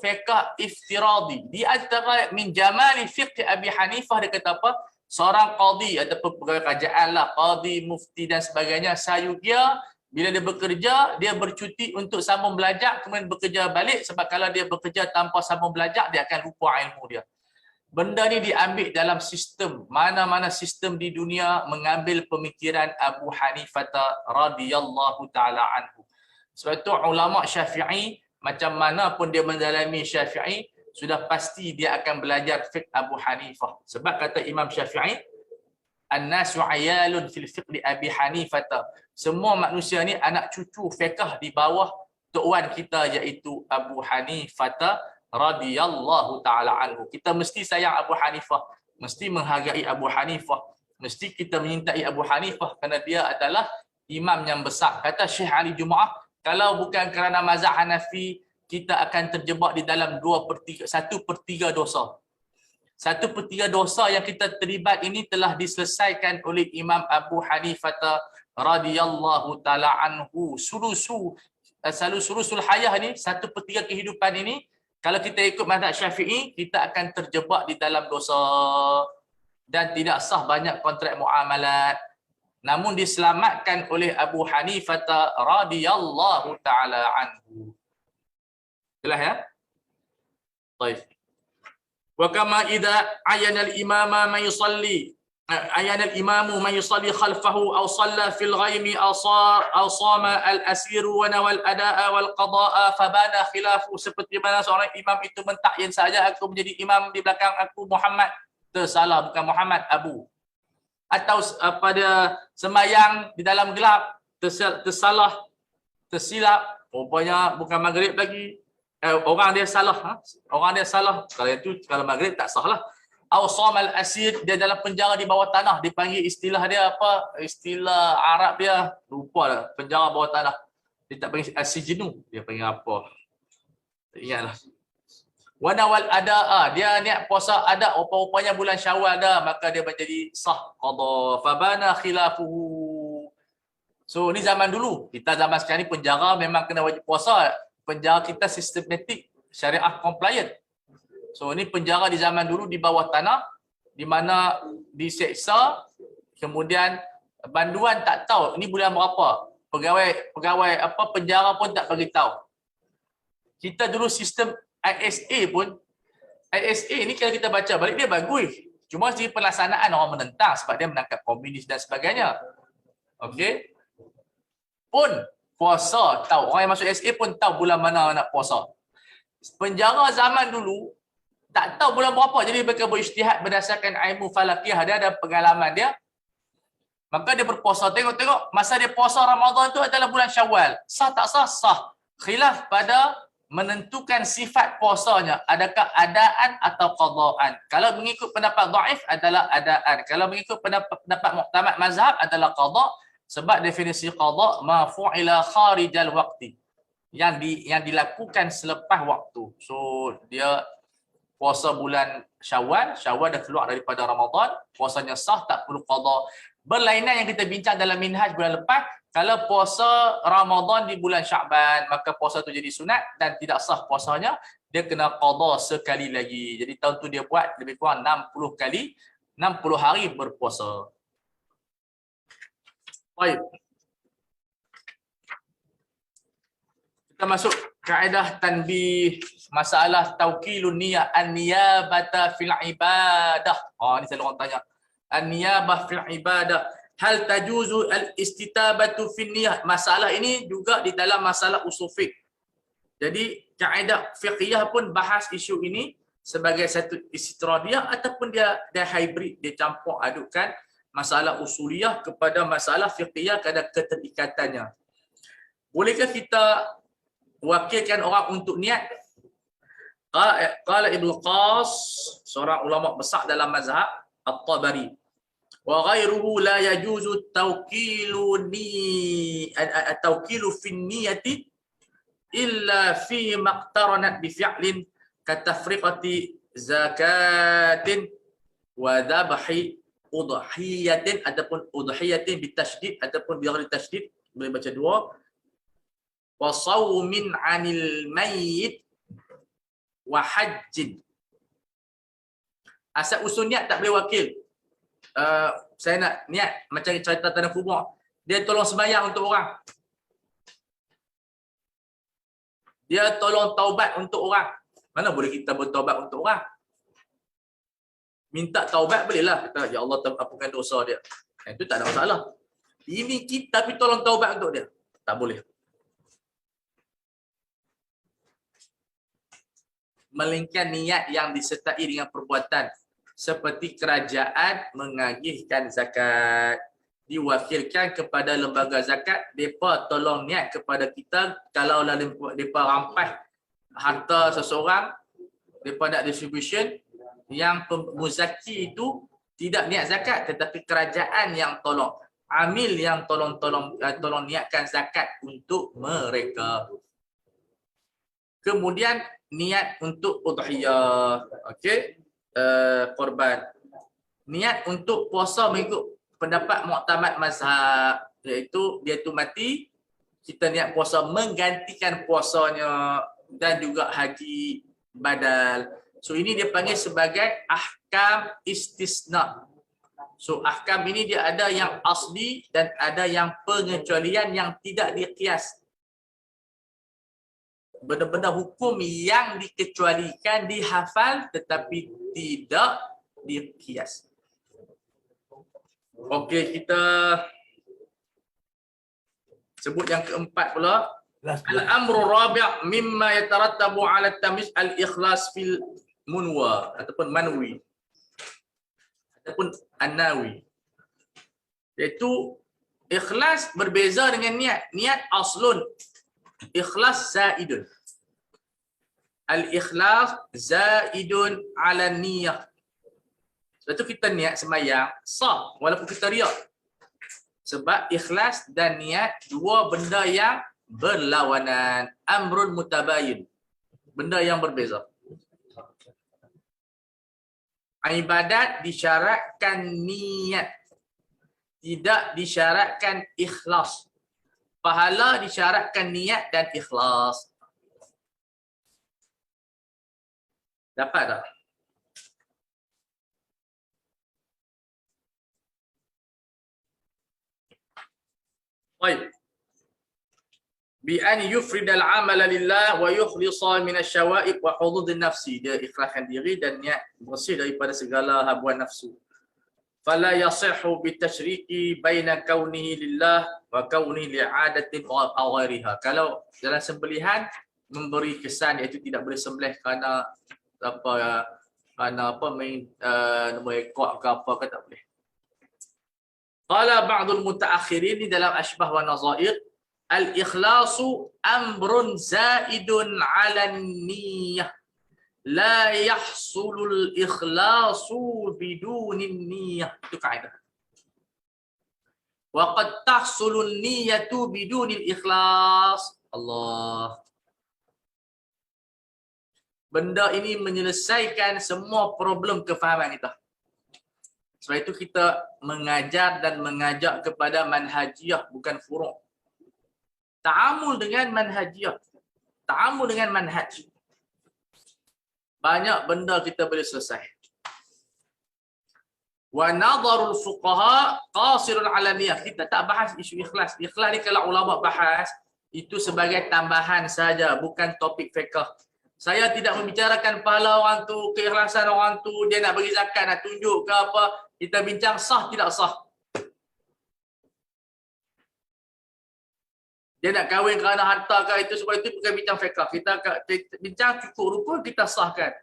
Speaker 1: fiqh iftiradi. Di antara min jamali fiqh Abi Hanifah, dia kata apa? Seorang qadi ataupun pegawai kerajaan lah, qadi, mufti dan sebagainya, sayudia bila dia bekerja, dia bercuti untuk sambung belajar, kemudian bekerja balik, sebab kalau dia bekerja tanpa sambung belajar, dia akan lupa ilmu dia. Benda ni diambil dalam sistem, mana-mana sistem di dunia mengambil pemikiran Abu Hanifah radhiyallahu taala anhu. Sebab itu ulama Syafi'i, macam mana pun dia mendalami Syafi'i, sudah pasti dia akan belajar fiqh Abu Hanifah. Sebab kata Imam Syafi'i, an-nasu ayalun fil fiqh Abi Hanifah. Semua manusia ni anak cucu fiqh di bawah tuan kita, iaitu Abu Hanifah radhiyallahu taala anhu. Kita mesti sayang Abu Hanifah, mesti menghargai Abu Hanifah, mesti kita menyintai Abu Hanifah kerana dia adalah imam yang besar. Kata Syekh Ali Jumaah, kalau bukan kerana mazhab Hanafi, kita akan terjebak di dalam 1/3 dosa. 1/3 dosa yang kita terlibat ini telah diselesaikan oleh Imam Abu Hanifah radhiyallahu taala anhu. Sulusul hayah ni, 1/3 kehidupan ini, kalau kita ikut mazhab Syafi'i, kita akan terjebak di dalam dosa dan tidak sah banyak kontrak muamalat. Namun diselamatkan oleh Abu Hanifah radhiyallahu taala anhu. Jelas ya? Baik. Wa kama idza ayana al-imama man yusalli al-imamu man yusalli khalfahu aw shalla fil ghaimi aw sama al-asiru wa nawal adaa wal qadaa fabana khilafu. Seperti mana seorang imam itu mentakyin saja, aku menjadi imam di belakang aku Muhammad. Tersalah, bukan Muhammad, Abu. Atau pada sembahyang di dalam gelap, tersilap, rupanya bukan maghrib lagi, orang dia salah, kalau maghrib tak sah lah. Awsamal asir, dia dalam penjara di bawah tanah, dipanggil istilah dia apa, istilah Arab dia lupa lah, penjara bawah tanah, dia tak panggil asijnu, dia panggil apa, tak ingatlah. Wanawal ada, dia niat puasa ada, rupa-rupanya bulan Syawal dah, maka dia menjadi sah qada, fabana khilafuhu. So ni zaman dulu. Kita zaman sekarang ni penjara memang kena wajib puasa. Penjara kita sistematik, syariah compliant. So ni penjara di zaman dulu di bawah tanah, di mana diseksa, kemudian banduan tak tahu ni bulan berapa. Pegawai penjara pun tak bagi tahu. Kita dulu sistem ISA pun, ISA ni kalau kita baca balik dia bagus. Cuma segi pelaksanaan orang menentang sebab dia menangkap komunis dan sebagainya. Okey. Pun puasa tahu, orang yang masuk SA pun tahu bulan mana nak puasa. Penjara zaman dulu tak tahu bulan berapa, jadi mereka berijtihad berdasarkan ilmu falakiyah dia dan pengalaman dia. Maka dia berpuasa. Tengok masa dia puasa Ramadan tu adalah bulan Syawal. Sah tak sah? Sah. Khilaf pada menentukan sifat puasanya. Adakah adaan atau qadaan. Kalau mengikut pendapat dhaif adalah adaan. Kalau mengikut pendapat muktamad mazhab adalah qada. Sebab definisi qada ma fu'ila kharijal waqti. Yang dilakukan selepas waktu. So dia puasa bulan Syawal dah keluar daripada Ramadan, puasanya sah, tak perlu qada. Berlainan yang kita bincang dalam minhaj bulan lepas, kalau puasa Ramadan di bulan Syaban, maka puasa tu jadi sunat dan tidak sah puasanya, dia kena qada sekali lagi. Jadi tahun tu dia buat lebih kurang 60 kali, 60 hari berpuasa. Baik. Kita masuk kaedah tanbih, masalah taukilun niyah, an-niyabata fil ibadah. Ni selalu orang tanya. An-niyabah fil ibadah. Hal tajuzu al-istitabatu fil niyah. Masalah ini juga di dalam masalah usul fiqh. Jadi kaedah fiqhiyah pun bahas isu ini sebagai satu istitradiyah ataupun dia hybrid, dia campur adukan masalah usuliyah kepada masalah fiqhiyah, ada keterikatannya. Bolehkah kita wakilkan orang untuk niat? Qala Ibnu Qas, seorang ulama besar dalam mazhab At-Tabari, wa ghairuhu la yajuzu tawkilu fi niyyati illa fi maqtaranat bi fi'lin ka tafriqati zakatin wa dhabhi udhiyatin ataupun udhiyatin bitasydid ataupun bi ghairi tasydid, boleh baca dua. Wa sawmin 'anil mayyit wa hajjin. Asal usul niat tak boleh wakil. Saya nak niat macam cerita tanah kubur. Dia tolong sembahyang untuk orang. Dia tolong taubat untuk orang. Mana boleh kita bertaubat untuk orang? Minta taubat bolehlah. Kata, ya Allah ampunkan dosa dia. Itu tak ada masalah. Ini kita tapi tolong taubat untuk dia. Tak boleh. Melainkan niat yang disertai dengan perbuatan. Seperti kerajaan mengagihkan zakat. Diwakilkan kepada lembaga zakat. Mereka tolong niat kepada kita. Kalau mereka rampas harta seseorang, mereka nak distribution, yang muzaki itu tidak niat zakat, tetapi kerajaan yang tolong. Amil yang tolong niatkan zakat untuk mereka. Kemudian niat untuk udhiyah, okey, korban. Niat untuk puasa mengikut pendapat muktamad mazhab, iaitu dia tu mati, kita niat puasa menggantikan puasanya dan juga haji badal. So ini dia panggil sebagai ahkam istisna. So ahkam ini dia ada yang asli dan ada yang pengecualian yang tidak diqiyas. Benda-benda hukum yang dikecualikan, dihafal tetapi tidak diqiyas. Okey, kita sebut yang keempat pula. Al-amru rabi' mimma yatarattabu 'ala at-tamyiz al-ikhlas fil munwa ataupun manwi ataupun an-nawi. Iaitu ikhlas berbeza dengan niat. Niat aslun, ikhlas zaidun. Al-ikhlas zaidun 'ala niyyah. Sebab tu kita niat sembahyang sah walaupun kita riak. Sebab ikhlas dan niat dua benda yang berlawanan, amrun mutabayin, benda yang berbeza. Ibadat disyaratkan niat, tidak disyaratkan ikhlas. Pahala disyaratkan niat dan ikhlas. Dapat tak? Baik. Bi an yufridal amala lillah wa yukhlisa min asy-syawa'ib wa hudud nafsi. Dia ikhlaskan diri dan niat bersih daripada segala habuan nafsu. Fala yasihhu bitasyriki baina kaunihi lillah wa kaunihi li'adatin aw ghairiha. Kalau dalam sembelihan memberi kesan iaitu tidak boleh sembelih kerana main nombor ekor ke apa ke, tak boleh. Qala ba'dul mutaakhirin di dalam Ashbah wa Nazair, al-ikhlasu amrun zaidun 'ala niyyah. La yahsulul ikhlasu bidunin niyyah. Itu kaidah. Wa qad tahsulun niyyatu bidunil ikhlas. Allah. Benda ini menyelesaikan semua problem kefahaman kita. Sebab itu kita mengajar dan mengajak kepada manhajiyah, bukan furu'. Ta'amul dengan manhajiyah. Ta'amul dengan manhaj. Banyak benda kita boleh selesai. Wa nadharul fuqaha qasirun 'ala niyyah. Kita tak bahas isu ikhlas. Ikhlas ni kalau ulama bahas, itu sebagai tambahan saja, bukan topik fiqh. Saya tidak membicarakan pahala orang tu, keikhlasan orang tu, dia nak bagi zakat, nak tunjuk ke apa. Kita bincang sah tidak sah. Dia nak kahwin kerana harta ke itu, sebab itu bukan bincang fiqh. Kita bincang cukup rupa, kita sahkan.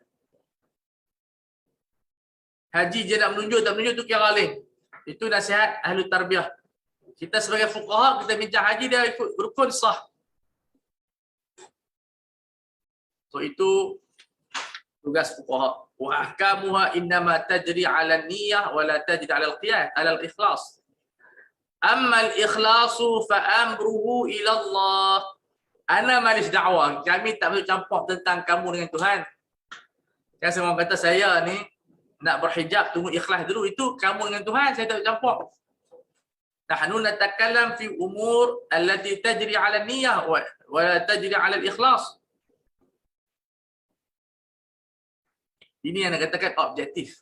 Speaker 1: Haji dia nak menunjuk, tak menunjuk tu kira lain. Itu nasihat ahli tarbiyah. Kita sebagai fuqaha, kita bincang haji dia ikut rukun sah. So itu tugas fuqaha. Wa ahkamuha innama tajri 'ala niyyah wa la tajri 'ala al-qiyas, 'ala al-ikhlas. Amma al-ikhlasu fa amruhu ila Allah. Ana malis dakwah. Kami tak boleh campur tentang kamu dengan Tuhan. Kan semua kata saya ni nak berhijab, tunggu ikhlas dulu. Itu kamu dengan Tuhan, saya tak boleh campur. Nahnu natakallam fi umur allati tajri 'ala niyyah wa la tajri 'ala al-ikhlas. Ini yang dikatakan objektif.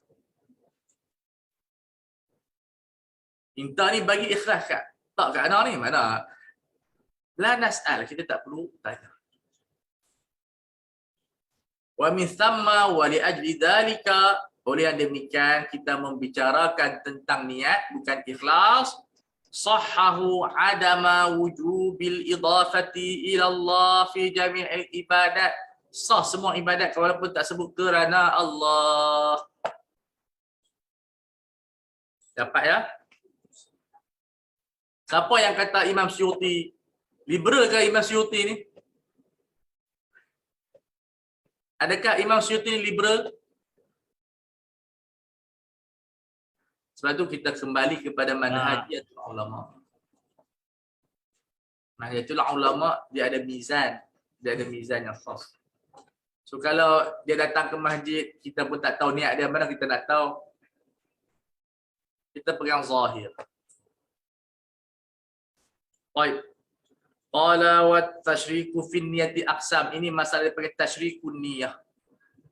Speaker 1: Minta ni bagi ikhlas kat. Tak kat mana ni? Mana? La nas'al. Kita tak perlu tanya. Wa min thamma wa li ajli dhalika. Oleh yang demikian, kita membicarakan tentang niat, bukan ikhlas. Sahhahu adama wujubil idafati ila Allah fi jami'il ibadat. Sah semua ibadat walaupun tak sebut kerana Allah. Dapat ya? Siapa yang kata Imam Suyuti liberal ke Imam Suyuti ni? Adakah Imam Suyuti ni liberal? Sebab tu kita kembali kepada manhajiyatul ulama. Manhajiyatul ulama dia ada mizan, yang khas. So kalau dia datang ke masjid, kita pun tak tahu niat dia mana, kita nak tahu. Kita pegang zahir. Baik. Qala wa tashriku fi niyyati aqsam. Ini masalah daripada tasyrikun niyyah.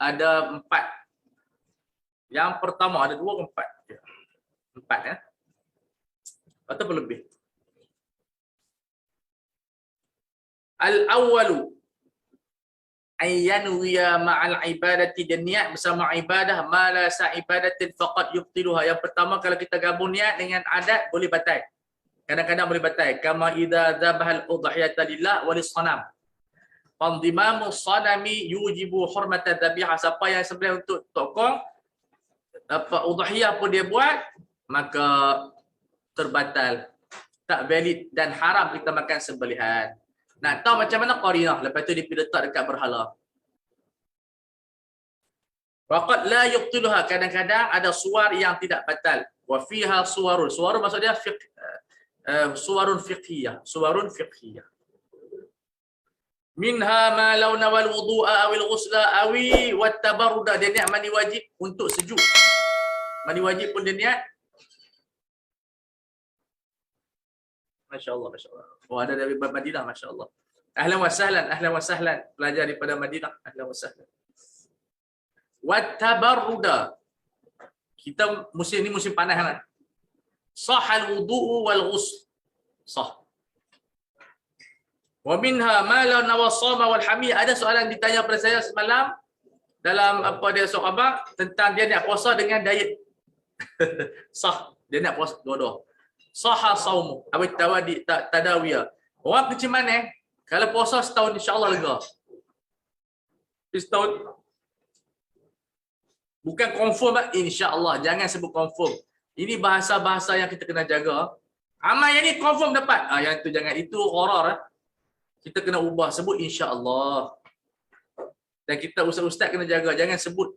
Speaker 1: Ada 4. Yang pertama ada 2 ke 4? 4 ya. Atau lebih. Al-awwalu ayyanwiya ma'al ibadati, dan niat bersama ibadah ma la sa ibadatin faqad yubtiluha. Yang pertama, kalau kita gabung niat dengan adat boleh batal. Kadang-kadang boleh batal. Kama idza dzabahal udhiyata lillah wa lis-sanam. Pandimamu sanami yujibu hurmata dzabiha. Siapa yang sembelih untuk tokong, apa udhiyah pun dia buat, maka terbatal. Tak valid dan haram kita makan sembelihan. Nak tahu macam mana qarinah, lepas tu dia pergi letak dekat berhala. Waqad la yuqtiluha, kadang-kadang ada suar yang tidak batal. Wa fiha suwarun. Suwarun maksud dia suwarun fiqhiyah. Minha ma law nawal wudu'a awil ghusla awi wat tabarruda. Dia niat mandi wajib untuk sejuk. Mandi wajib pun dia niat. Masya-Allah, masya-Allah. Oh, ada dari Madinah, masya-Allah. Ahlan wa sahlan, pelajar daripada Madinah. Ahlan wa sahlan. Wat tabarruda. Kita musim ni musim panas kan. Sahal wudu'u wal ghusl. Sah. Wa minha ma la nawasama wal hami. Ada soalan ditanya pada saya semalam dalam apa dia sahabat tentang dia nak puasa dengan diet. Sah, dia nak puasa dua-dua. Sahha saumu awit tawadi tadawiyah. Orang macam mana? Kalau puasa setahun insya-Allah lega. Setahun bukan confirm insya-Allah, jangan sebut confirm. Ini bahasa-bahasa yang kita kena jaga. Amal yang ni confirm dapat. Yang tu jangan, itu horor. Kita kena ubah, sebut insya-Allah. Dan kita ustaz-ustaz kena jaga, jangan sebut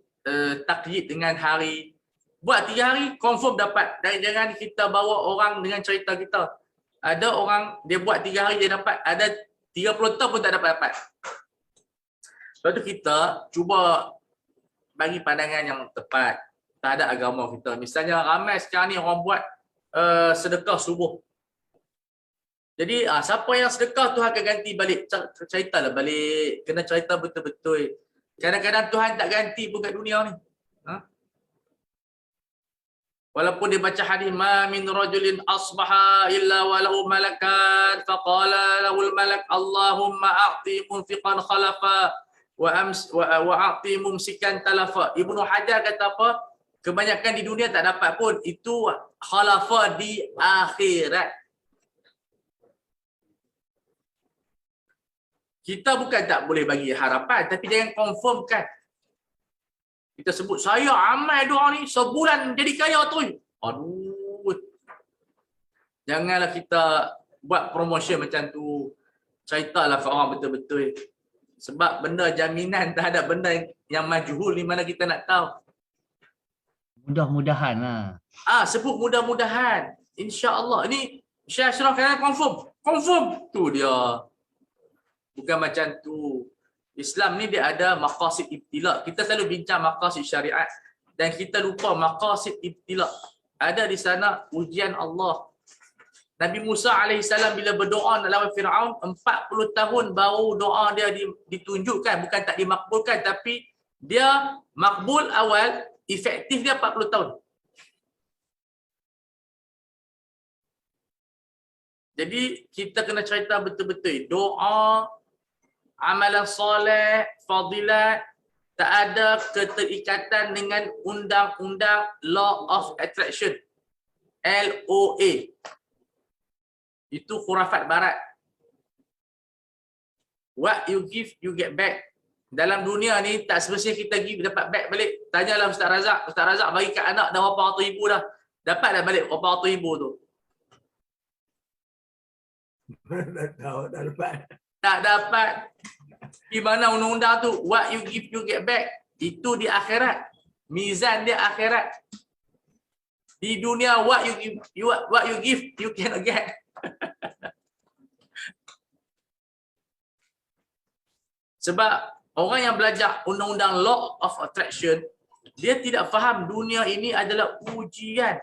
Speaker 1: takyid dengan hari. Buat 3 hari confirm dapat. Dan jangan kita bawa orang dengan cerita kita. Ada orang dia buat 3 hari dia dapat, ada 30 tahun pun tak dapat. Sebab tu kita cuba bagi pandangan yang tepat terhadap agama kita. Misalnya ramai sekarang ni orang buat sedekah subuh. Jadi siapa yang sedekah Tuhan akan ganti balik. Ceritalah balik. Kena cerita betul-betul. Kadang-kadang Tuhan tak ganti pun kat dunia ni. Walaupun dia baca hadis, ma min rajulin asbaha illa walahu malakan faqala lahul malak Allahumma a'ti munfiqan khalafa wa a'ti mumsikan talafa. Ibnu Hajar kata apa? Kebanyakan di dunia tak dapat pun. Itu khalafa di akhirat. Kita bukan tak boleh bagi harapan, tapi jangan confirmkan. Kita sebut, saya amal doa ni sebulan jadi kaya tu. Aduh. Janganlah kita buat promotion macam tu. Ceritalah kat orang betul-betul. Sebab benda jaminan terhadap benda yang majhul ni mana kita nak tahu.
Speaker 3: Mudah-mudahan lah.
Speaker 1: Sebut mudah-mudahan. InsyaAllah. Ini Syekh Ashraf kata confirm. Confirm. Tu dia. Bukan macam tu. Islam ni dia ada maqasid ibtila. Kita selalu bincang maqasid syariat. Dan kita lupa maqasid ibtila. Ada di sana ujian Allah. Nabi Musa AS bila berdoa nak lawan Fir'aun, 40 tahun baru doa dia ditunjukkan. Bukan tak dimakbulkan, tapi dia makbul awal, efektif dia 40 tahun. Jadi kita kena cerita betul-betul. Doa, amalan soleh, fadilat, tak ada keterikatan dengan undang-undang Law of Attraction. LOA. Itu khurafat barat. What you give, you get back. Dalam dunia ni tak semestinya kita give dapat back balik. Tanyalah Ustaz Razak. Ustaz Razak bagi kat anak dah berapa ratus ribu dah. Dapat dah balik berapa ratus ribu tu?
Speaker 2: Tak dapat.
Speaker 1: Tak dapat. Di mana undang-undang tu? What you give, you get back. Itu di akhirat. Mizan dia akhirat. Di dunia, what you give, you cannot get. Sebab orang yang belajar undang-undang Law of Attraction, dia tidak faham dunia ini adalah ujian.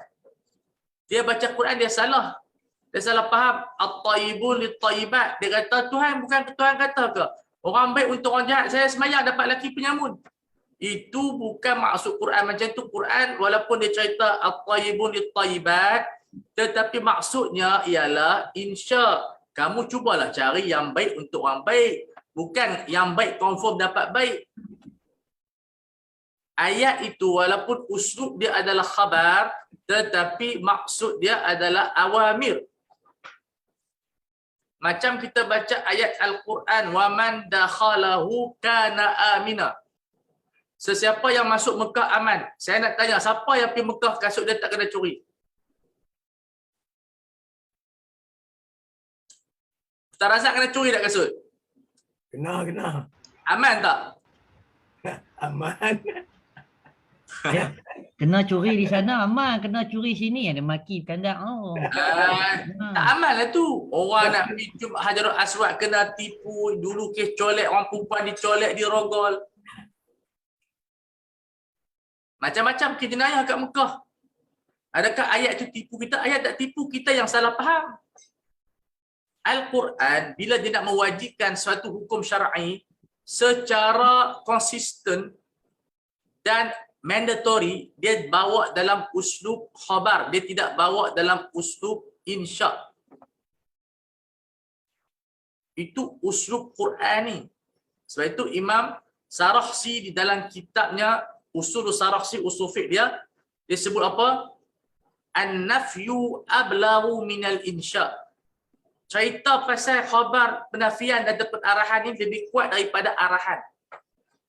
Speaker 1: Dia baca Quran, dia salah. Dia salah faham. At-tayyibun lit-tayyibat. Dia kata, Tuhan bukan Tuhan kata ke? Orang baik untuk orang jahat, saya semayang dapat laki penyamun. Itu bukan maksud Quran macam tu. Quran walaupun dia cerita at-tayyibun lit-tayyibat, tetapi maksudnya ialah insya. Kamu cubalah cari yang baik untuk orang baik. Bukan yang baik confirm dapat baik. Ayat itu walaupun uslub dia adalah khabar, tetapi maksud dia adalah awamir. Macam kita baca ayat Al-Quran, waman dakhalahu kana amina. Sesiapa yang masuk Mekah aman. Saya nak tanya, siapa yang pergi Mekah kasut dia tak kena curi? Ustaz Razak kena curi tak kasut?
Speaker 2: Kena.
Speaker 1: Aman tak?
Speaker 2: Aman.
Speaker 3: Kena curi di sana aman, kena curi sini ada maki kandak.
Speaker 1: Tak aman lah tu. Orang nak pergi Hajarul Aswad kena tipu. Dulu kes colek, orang perempuan dicolek, dirogol. Macam-macam kes jenayah kat Mekah. Adakah ayat tu tipu kita? Ayat tak tipu, kita yang salah faham. Al-Quran bila dia nak mewajibkan suatu hukum syar'i secara konsisten dan mandatory, dia bawa dalam uslub khabar, dia tidak bawa dalam uslub insya. Itu uslub Quran ni. Sebab itu Imam Sarakhsi di dalam kitabnya Usul Sarakhsi, usul fiqh dia sebut apa? An-nafyu ablaghu minal insya. Cerita pasal khabar penafian dan penarahan ni lebih kuat daripada arahan.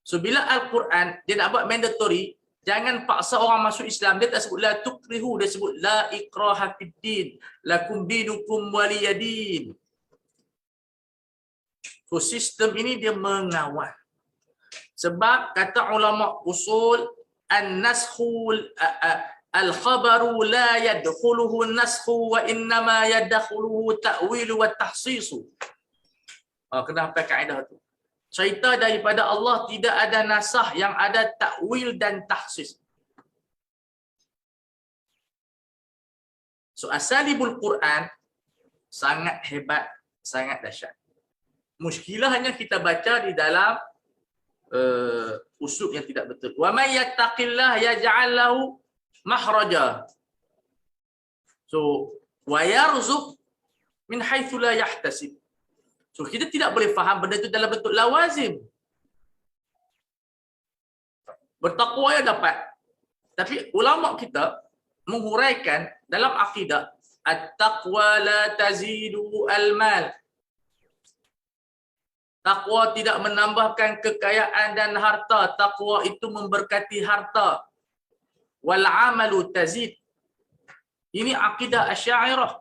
Speaker 1: So bila Al-Quran dia nak buat mandatory, Jangan paksa orang masuk Islam. Dia tak sebut la tukrihu, dia sebut la ikraha fiddin. Lakum dinukum waliyadin. So sistem ini dia mengawal. Sebab kata ulama usul an-naskhul al-khabaru la yadkhuluhu an-naskhu wa innama yadkhuluhu ta'wilu wa tahsisu. Kena hafal kaedah tu. Cerita daripada Allah tidak ada nasah, yang ada takwil dan tahsis. So asalibul Quran sangat hebat, sangat dahsyat. Muskilahnya kita baca di dalam usul yang tidak betul. Wa may yattaqillah yaj'al lahu makhraja. So wa yarzuq min haitsu la yahtasib. So kita tidak boleh faham benda itu dalam bentuk lawazim. Bertakwa ya dapat. Tapi ulama kita menghuraikan dalam akidah at-taqwa la tazidu al-mal. Takwa tidak menambahkan kekayaan dan harta. Takwa itu memberkati harta. Wal amalu tazid. Ini akidah Asy'ariyah.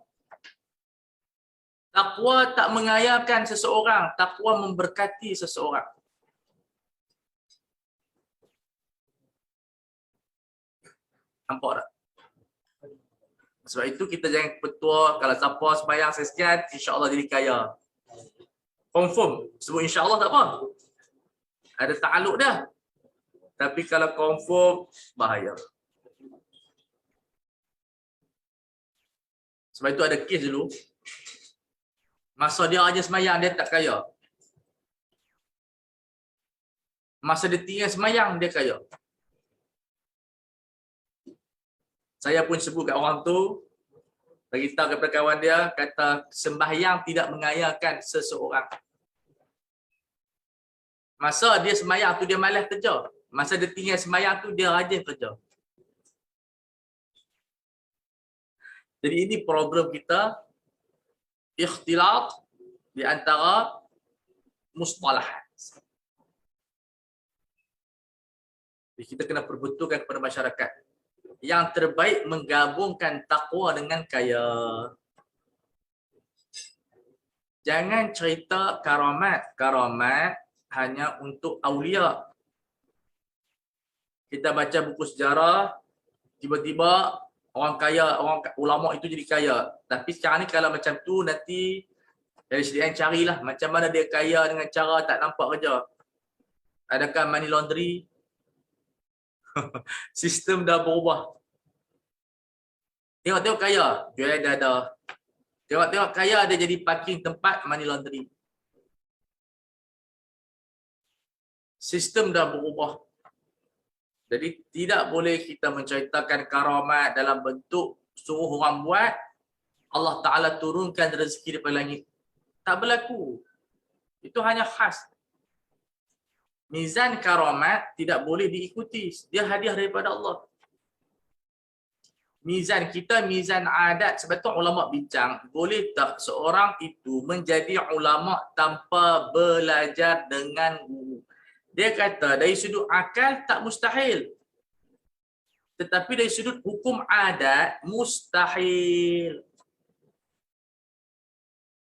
Speaker 1: Takwa tak mengayakan seseorang, takwa memberkati seseorang. Nampak tak? Sebab itu kita jangan petua kalau siapa sembahyang sekian, insya-Allah jadi kaya. Confirm, sebut insya-Allah tak apa. Ada ta'aluk dah. Tapi kalau confirm, bahaya. Sebab itu ada kes dulu. Masa dia aja semayang, dia tak kaya. Masa dia tinggal semayang, dia kaya. Saya pun sebut kat orang tu, bagi tahu kepada kawan dia, kata sembahyang tidak mengayakan seseorang. Masa dia semayang tu, dia malas kerja. Masa dia tinggal semayang tu, dia rajin kerja. Jadi ini problem kita, ikhtilat di antara mustalahat. Jadi kita kena perbetulkan kepada masyarakat. Yang terbaik menggabungkan takwa dengan kaya. Jangan cerita karamat. Karamat hanya untuk awliya. Kita baca buku sejarah, tiba-tiba orang kaya, orang ulama itu jadi kaya. Tapi sekarang ni kalau macam tu nanti dari sediaan carilah macam mana dia kaya dengan cara tak nampak kerja. Adakah money laundry? Sistem dah berubah. Tengok-tengok kaya, jual dada. Tengok-tengok kaya dia jadi parking tempat money laundry. Sistem dah berubah. Jadi tidak boleh kita menceritakan karamat dalam bentuk suruh orang buat, Allah Ta'ala turunkan rezeki daripada langit. Tak berlaku. Itu hanya khas. Mizan karamat tidak boleh diikuti. Dia hadiah daripada Allah. Mizan kita, mizan adat. Sebab tu ulama bincang, boleh tak seorang itu menjadi ulama tanpa belajar dengan guru? Dia kata dari sudut akal tak mustahil. Tetapi dari sudut hukum adat mustahil.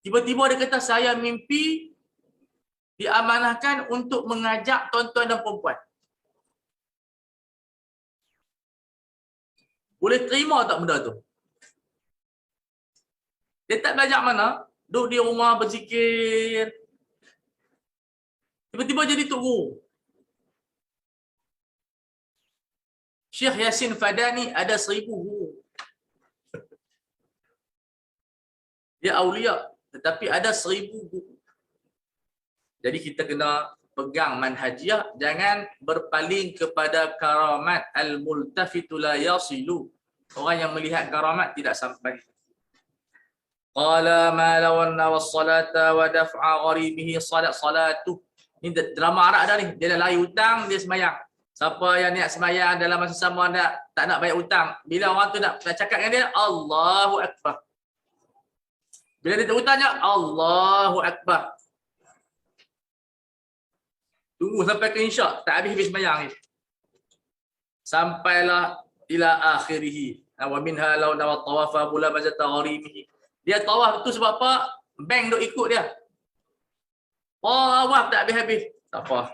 Speaker 1: Tiba-tiba dia kata saya mimpi diamanahkan untuk mengajak tuan-tuan dan perempuan. Boleh terima tak benda tu? Dia tak belajar mana? Duduk di rumah berzikir. Tiba-tiba jadi tok guru. Syekh Yasin Fadani ada 1000 guru. Dia awliya, tetapi ada 1000 guru. Jadi kita kena pegang manhajiyah, jangan berpaling kepada karamat. Al-multafitu la yasilu. Orang yang melihat karamat tidak sampai. Qala ma lawanna was-salata wa daf'a gharibihi salatu. Ini drama Arab dah ni. Dia dah lari hutang, dia semayang. Siapa yang niat semayang dalam masa sama tak nak bayar hutang. Bila orang tu nak cakap dengan dia, Allahu Akbar. Bila dia tak hutangnya, Allahu Akbar. Tunggu sampai ke insya'. Tak habis-habis semayang ni. sampailah ila akhirih. Wa minha law nawa tawafa bula mazata gharimihi. Dia tawaf tu sebab apa? Bank duk ikut dia. Tawaf tak habis-habis. Tak apa.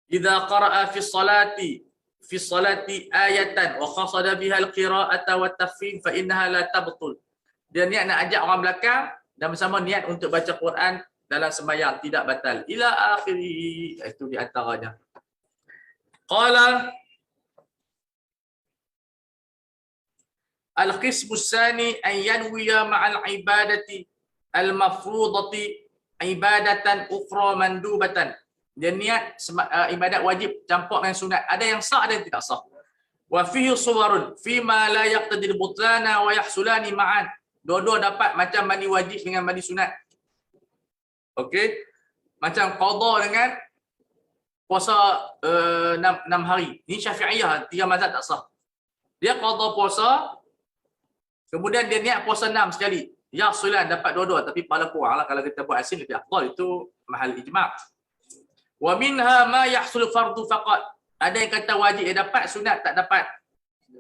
Speaker 1: Idza qara'a fi salati ayatan wa qasada biha al-qira'ata wa tafhim fa innaha la tabtul. Dia niat nak ajak orang belakang dan bersama niat untuk baca Quran dalam sembahyang tidak batal. Ila akhiri. Itu di antaranya. Qala al-qismu tsani an yanwiya ma'al ibadati al-mafrudati ibadatan ukhra mandubatan. Dia niat ibadat wajib campur dengan sunat. Ada yang sah, ada yang tidak sah. Wa fihi suwarun fima la yaqtadi al-butlana wa yahsulani ma'an. Dua-dua dapat macam mandi wajib dengan mandi sunat. Okey. Macam qada dengan puasa 6 hari. Ini Syafi'iyah, 3 mazhab tak sah. Dia qada puasa, kemudian dia niat puasa 6 sekali. Ya sulan dapat dua-dua, tapi pahala kurang lah kalau kita buat asin lebih afdal. Itu mahal ijma'. Wa minha ma yahsul fardu faqat. Ada yang kata wajib dia dapat, sunat tak dapat.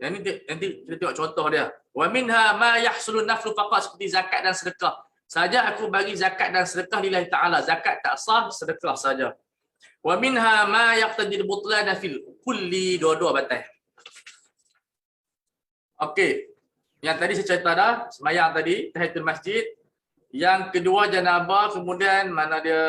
Speaker 1: Nanti kita tengok contoh dia. Wa minha ma yahsul naflu faqat, seperti zakat dan sedekah. Saja aku bagi zakat dan sedekah lillahi ta'ala. Zakat tak sah, sedekah saja. Wa minha ma yaqtadi al-butlana fil kulli, dua-dua batal. Okey. Yang tadi saya cerita dah, sembahyang tadi, tahiyatul masjid. Yang kedua janabah, kemudian mana dia?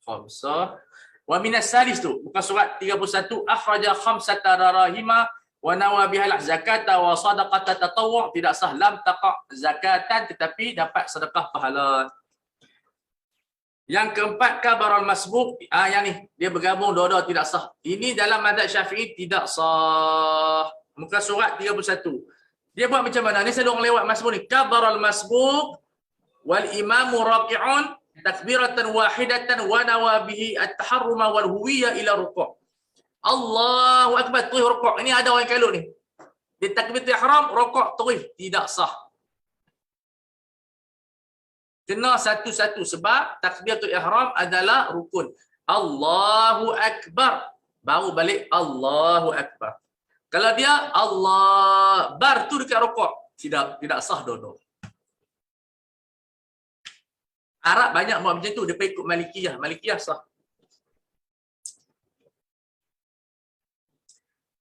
Speaker 1: Khamsah. Wa minas salis tu, bukan surat 31, akhraja khamsata darahima wa nawa bihal zakata wa sadaqata tatawwu', tidak sah, lam taqa zakatan, tetapi dapat sedekah pahala. Yang keempat, kabarul masbuq, yang ni dia bergabung dua-dua tidak sah. Ini dalam mazhab Syafi'i tidak sah. Muka surat 31. Dia buat macam mana? Ni saya orang lewat masbuq ni. Kabarul masbuq wal imamu raqi'un takbiratan wahidatan wa nawa bihi at-taharruma wal huwiyya ila ruku'. Allahu akbar, terus rukuk. Ini ada orang kalut ni. Dia takbiratul ihram, rukuk terus, tidak sah. Kena satu-satu sebab takbiratul ihram adalah rukun. Allahu akbar, baru balik Allahu akbar. Kalau dia Allah bar tu dekat rukuk, tidak sah dua-dua. Arab banyak buat macam tu, dia ikut Malikiyah. Malikiyah sah.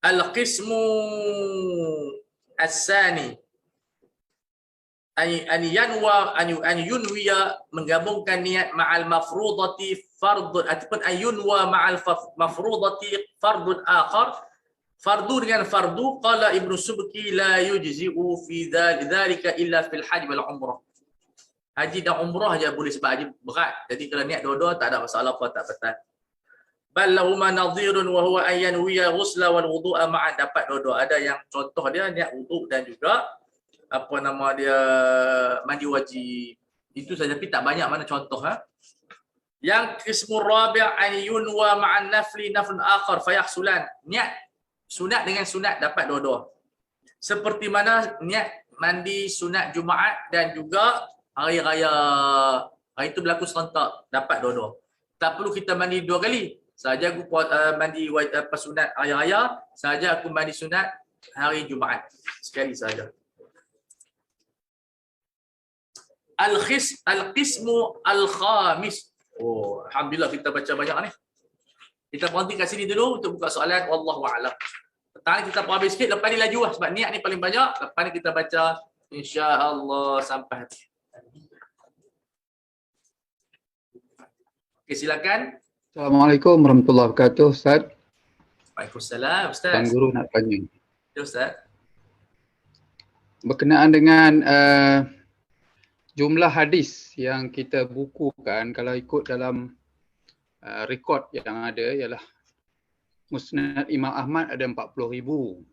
Speaker 1: Al-qismu as-sani an yanwa an yunwiya, menggabungkan niat ma'al mafrudati fardun, ataupun an yunwa ma'al mafrudati fardun akhar, fardu dengan fardu. Qala Ibnu Subki la yujzi'u fi dhalika illa fil hajj wal umrah. Haji dan umrah je boleh, sebab haji berat. Jadi kalau niat dua-dua tak ada masalah apa, tak batal. Bal lahuma nadhirun wa huwa an yanwiya ghusla wal wudu'a ma'an, dapat dua-dua. Ada yang contoh dia niat wuduk dan juga apa nama dia mandi wajib. Itu saja, tapi tak banyak mana contoh. Yang qismur rabi' an yunwa ma'an nafli naflun akhar fayahsulan. Niat sunat dengan sunat dapat dua-dua. Seperti mana niat mandi sunat Jumaat dan juga hari raya. Hari itu berlaku serentak, dapat dua-dua. Tak perlu kita mandi dua kali. Saja aku mandi sunat hari raya, saja aku mandi sunat hari Jumaat. Sekali saja. Al-qismu al-khamis. Oh, alhamdulillah kita baca banyak ni. Kita berhenti kat sini dulu untuk buka soalan. Wallahu a'lam. Petang ni kita habis sikit, lepas ni laju lah sebab niat ni paling banyak. Lepas ni kita baca insya-Allah sampai habis. Okey, silakan.
Speaker 4: Assalamualaikum warahmatullahi wabarakatuh, Ustaz.
Speaker 1: Waalaikumsalam, Ustaz.
Speaker 4: Tuan Guru nak tanya.
Speaker 1: Ya, Ustaz.
Speaker 4: Berkenaan dengan jumlah hadis yang kita bukukan, kalau ikut dalam rekod yang ada ialah Musnad Imam Ahmad ada 40,000,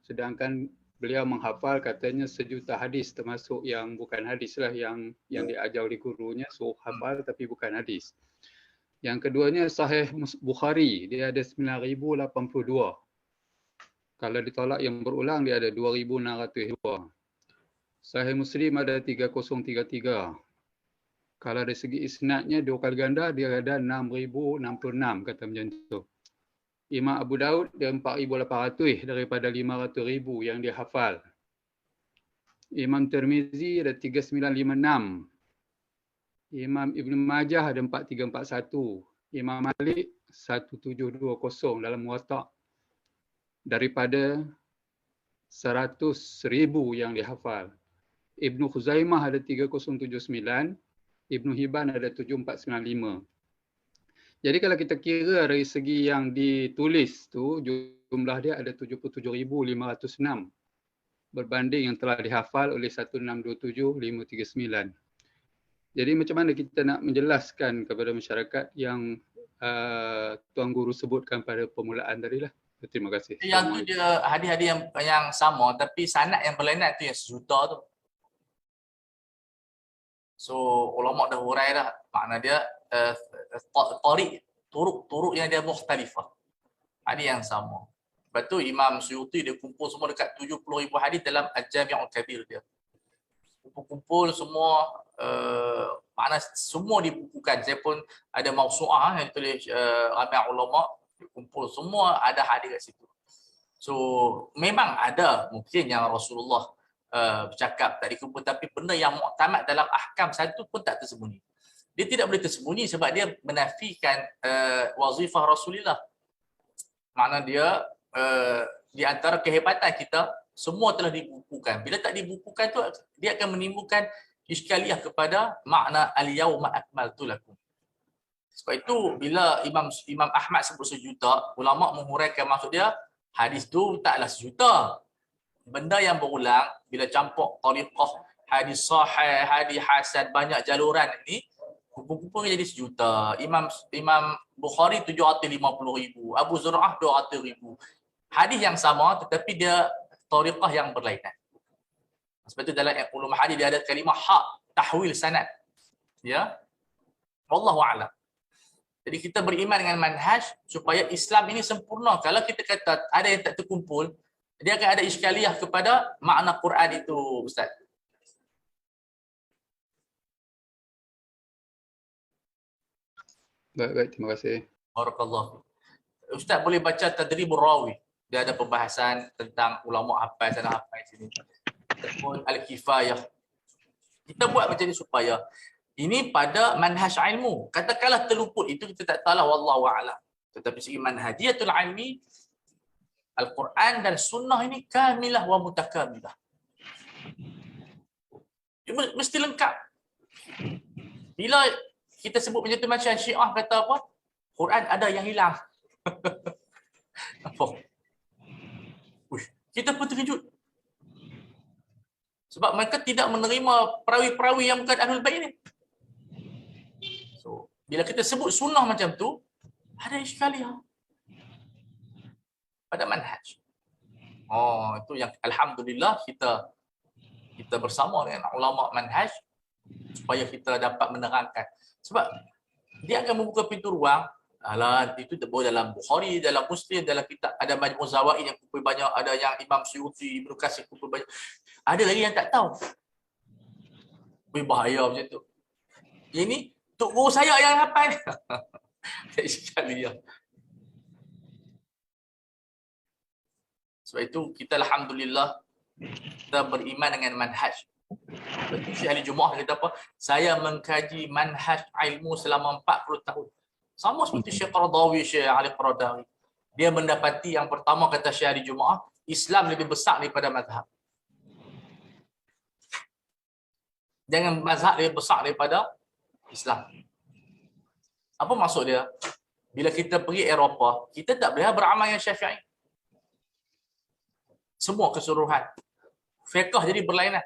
Speaker 4: sedangkan beliau menghafal katanya 1,000,000 hadis, termasuk yang bukan hadis lah, yang diajar oleh gurunya, so hafal tapi bukan hadis. Yang keduanya Sahih Bukhari, dia ada 9,082. Kalau ditolak yang berulang dia ada 2,602. Sahih Muslim ada 3033. Kalau dari segi isnadnya 2 kali ganda dia ada 6,066 kata macam tu. Imam Abu Daud dia 4,800 daripada 500,000 yang dia hafal. Imam Tirmizi ada 3,956. Imam Ibn Majah ada 4,341. Imam Malik 1,720 dalam Muwatta' daripada 100,000 yang dihafal. Ibnu Khuzaimah ada 3,079. Ibnu Hibban ada 7,495. Jadi kalau kita kira dari segi yang ditulis tu, jumlah dia ada 77,506 berbanding yang telah dihafal oleh 1627,539. Jadi macam mana kita nak menjelaskan kepada masyarakat yang Tuan Guru sebutkan pada permulaan tadi lah. Terima kasih.
Speaker 1: Yang tu dia hadis-hadis yang sama tapi sanad yang berlainan tu yang sejuta tu. So ulama dah hurai dah makna dia turuk yang dia mukhtalifah. Hadis yang sama. Lepas tu Imam Suyuti dia kumpul semua dekat 70,000 hadis dalam Al-Jami' Al-Kabir dia. Kumpul semua makna semua dibukukan. Saya pun ada mausu'ah yang tulis ramai ulama kumpul semua ada hadis kat situ. So memang ada mungkin yang Rasulullah bercakap tak dikumpul tapi benda yang muktamad dalam ahkam satu pun tak tersembunyi. Dia tidak boleh tersembunyi sebab dia menafikan wazifah Rasulullah. Makna dia di antara kehebatan kita semua telah dibukukan. Bila tak dibukukan tu dia akan menimbulkan iskaliah kepada makna al-yauma akmaltu lakum. Sebab itu bila Imam Ahmad sebut sejuta, ulama menghuraikan maksud dia hadis tu taklah sejuta. Benda yang berulang bila campur tariqah hadis sahih, hadis hasan, banyak jaluran ini kumpul-kumpul jadi sejuta. Imam Bukhari 750,000, Abu Zur'ah 200,000. Hadis yang sama tetapi dia tariqah yang berlainan. Sebab itu dalam ulum hadis dia ada kalimah hak tahwil sanad. Ya. Wallahu a'lam. Jadi kita beriman dengan manhaj supaya Islam ini sempurna. Kalau kita kata ada yang tak terkumpul, dia akan ada iskaliah kepada makna Quran itu, Ustaz.
Speaker 4: Baik, terima kasih.
Speaker 1: Barakallah. Ustaz boleh baca Tadribur Rawi. Dia ada pembahasan tentang ulama hafal sana hafal sini. Ataupun Al-Kifayah. Kita buat macam ni supaya ini pada manhaj ilmu. Katakanlah terluput itu kita tak tahu wallahu a'lam. Tetapi segi manhajiyatul ilmi Al-Quran dan Sunnah ini kamilah wa mutakamilah. Mesti lengkap. Bila kita sebut macam tu macam Syiah kata apa? Quran ada yang hilang. Apa? Uish, kita pun terkejut. Sebab mereka tidak menerima perawi-perawi yang bukan Ahlul Bait ni. So, bila kita sebut sunnah macam tu, ada iskaliah pada manhaj. Oh, itu yang alhamdulillah kita bersama dengan ulama manhaj supaya kita dapat menerangkan. Sebab dia akan membuka pintu ruang. Alah, itu boleh dalam Bukhari, dalam Muslim, dalam kitab ada Majmu' Zawaid yang kumpul banyak, ada yang Imam Suyuti, Ibnu Katsir kumpul banyak. Ada lagi yang tak tahu. Berbahaya macam tu. Ini tok guru saya yang hafal. Sekali ya. Sebab itu kita alhamdulillah kita beriman dengan manhaj. Betul Syekh Ali Jumaah kata apa? Saya mengkaji manhaj ilmu selama 40 tahun. Sama seperti Syekh Qaradawi, Syekh Ali Qaradawi. Dia mendapati yang pertama kata Syekh Ali Jumaah, Islam lebih besar daripada mazhab. Jangan mazhab lebih besar daripada Islam. Apa maksud dia? Bila kita pergi Eropah, kita tak boleh beramal yang Syafi'i. Semua keseluruhan. Fiqh jadi berlainan.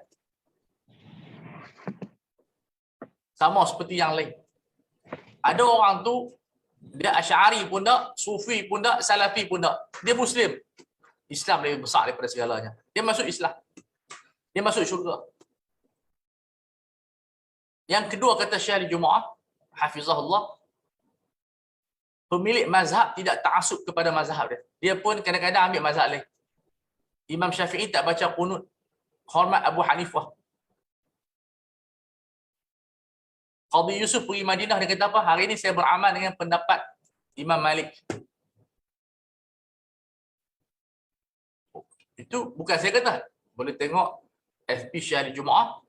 Speaker 1: Sama seperti yang lain. Ada orang tu, dia Asy'ari pun tak, Sufi pun tak, Salafi pun tak. Dia Muslim. Islam lebih besar daripada segalanya. Dia masuk Islam. Dia masuk syurga. Yang kedua kata Syekh Jumaah, hafizahullah, pemilik mazhab tidak ta'assub kepada mazhab dia. Dia pun kadang-kadang ambil mazhab lain. Imam Syafi'i tak baca qunut, hormat Abu Hanifah. Qadhi Yusuf pergi Madinah, dia kata apa? Hari ini saya beramal dengan pendapat Imam Malik. Itu bukan saya kata. Boleh tengok FB Syahri Jumaah.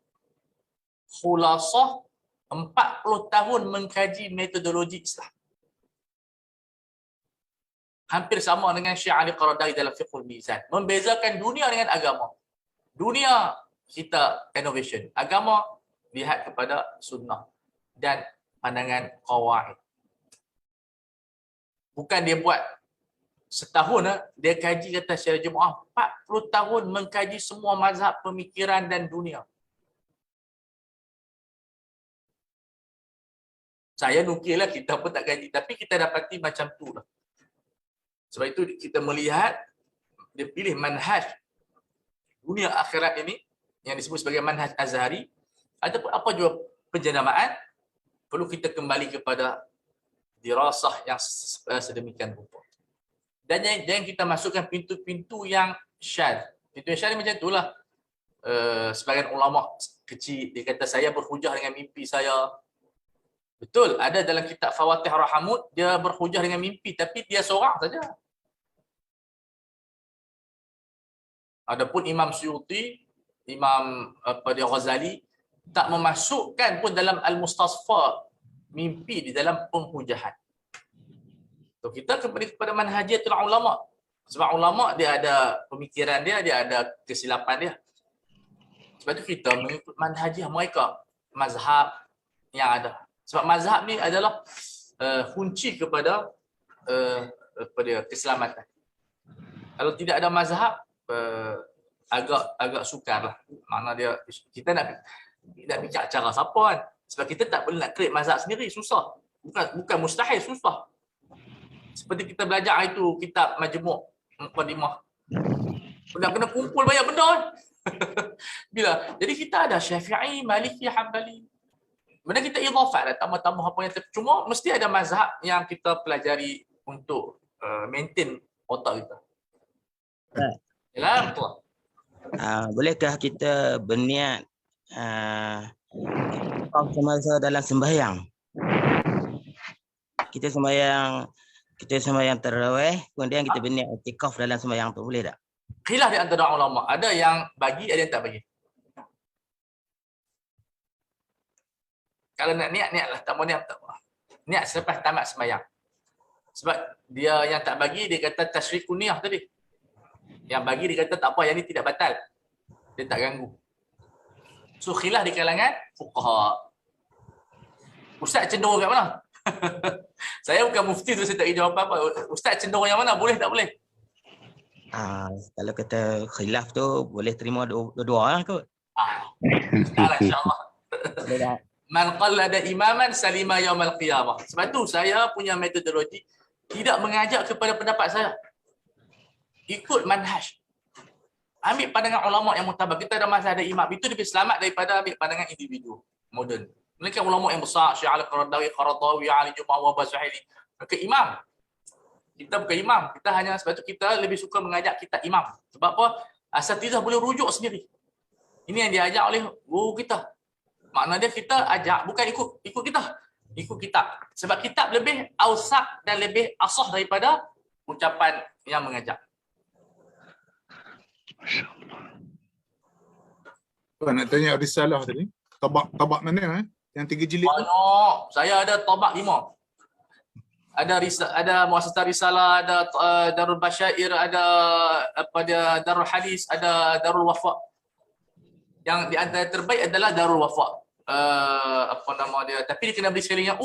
Speaker 1: Khulasah 40 tahun mengkaji metodologi Islam. Hampir sama dengan Syekh Ali Qaradari dalam Fiqhul Mizan. Membezakan dunia dengan agama. Dunia kita innovation. Agama lihat kepada sunnah dan pandangan qawaid. Bukan dia buat setahun, dia kaji kata Syahri Jumaah. 40 tahun mengkaji semua mazhab, pemikiran dan dunia. Saya nukil lah, kita pun tak kaji. Tapi kita dapati macam tu lah. Sebab itu kita melihat, dia pilih manhaj dunia akhirat ini, yang disebut sebagai manhaj Azhari, ataupun apa juga penjenamaan, perlu kita kembali kepada dirasah yang sedemikian rupa. Dan jangan kita masukkan pintu-pintu yang syadz. Pintu yang syadz macam itulah. Sebagian ulama kecil, dia kata saya berhujah dengan mimpi saya. Betul, ada dalam kitab Fawatih Rahamud, dia berhujah dengan mimpi, tapi dia seorang saja. Adapun Imam Suyuti, Imam Ghazali, tak memasukkan pun dalam Al-Mustasfa mimpi di dalam penghujahan. So, kita kembali kepada manhajiatul ulama. Sebab ulama dia ada pemikiran dia, dia ada kesilapan dia. Sebab itu kita mengikut manhajiah mereka, mazhab yang ada. Sebab mazhab ni adalah kunci kepada keselamatan. Kalau tidak ada mazhab, agak sukar lah. Makna dia, kita nak bincang cara siapa kan. Sebab kita tak boleh nak create mazhab sendiri, susah. Bukan mustahil, susah. Seperti kita belajar itu kitab Majmu' Muqaddimah. Nak kena kumpul banyak benda kan. Bila? Jadi kita ada Syafi'i, Maliki, Hanbali. Benda kita idhafat lah, tambah-tambah apa yang cuma mesti ada mazhab yang kita pelajari untuk maintain otak kita. Yalah, betul.
Speaker 5: Bolehkah kita berniat semasa dalam sembahyang? Kita sembahyang tarawih, kemudian kita berniat i'tikaf dalam sembahyang tu, boleh tak?
Speaker 1: Khilaf di antara ulama. Ada yang bagi, ada yang tak bagi. Kalau nak niat-niatlah, tak mau niat tak apa. Niat selepas tamat sembahyang. Sebab dia yang tak bagi, dia kata tasyrikun niyah tadi. Yang bagi dia kata tak apa, yang ni tidak batal. Dia tak ganggu. So khilaf di kalangan fuqaha. Ustaz cenderung kat mana? Saya bukan mufti tu, saya tak boleh jawab apa. Ustaz cenderung yang mana? Boleh tak boleh?
Speaker 5: Kalau kata khilaf tu boleh terima dua-dua lah kot.
Speaker 1: InsyaAllah. Man qallada imaman salima yaumal qiyamah. Sebab tu saya punya metodologi tidak mengajak kepada pendapat saya. Ikut manhaj. Ambil pandangan ulama yang mutabar. Kita ada mazhab ada imam. Itu lebih selamat daripada ambil pandangan individu moden. Mereka ulama yang besar, Syekh Ali Qaradawi, Ali Jumaah wa Basahili. Mereka imam. Kita bukan imam. Kita hanya sebab itu kita lebih suka mengajak kita imam. Sebab apa? Asatidzah boleh rujuk sendiri. Ini yang diajak oleh guru kita. Makna dia kita ajak bukan ikut kita. Ikut kitab. Sebab kitab lebih awsaq dan lebih asah daripada ucapan yang mengajak.
Speaker 6: Nak tanya risalah tadi. Tabak mana yang 3 jilid?
Speaker 1: Banyak. Saya ada tabak 5. Ada Muassasah Risalah, ada Darul Basyair, ada Darul Hadis, ada Darul Wafa. Yang di antara terbaik adalah Darul Wafa. Apa nama dia? Tapi dia kena beli sekali yang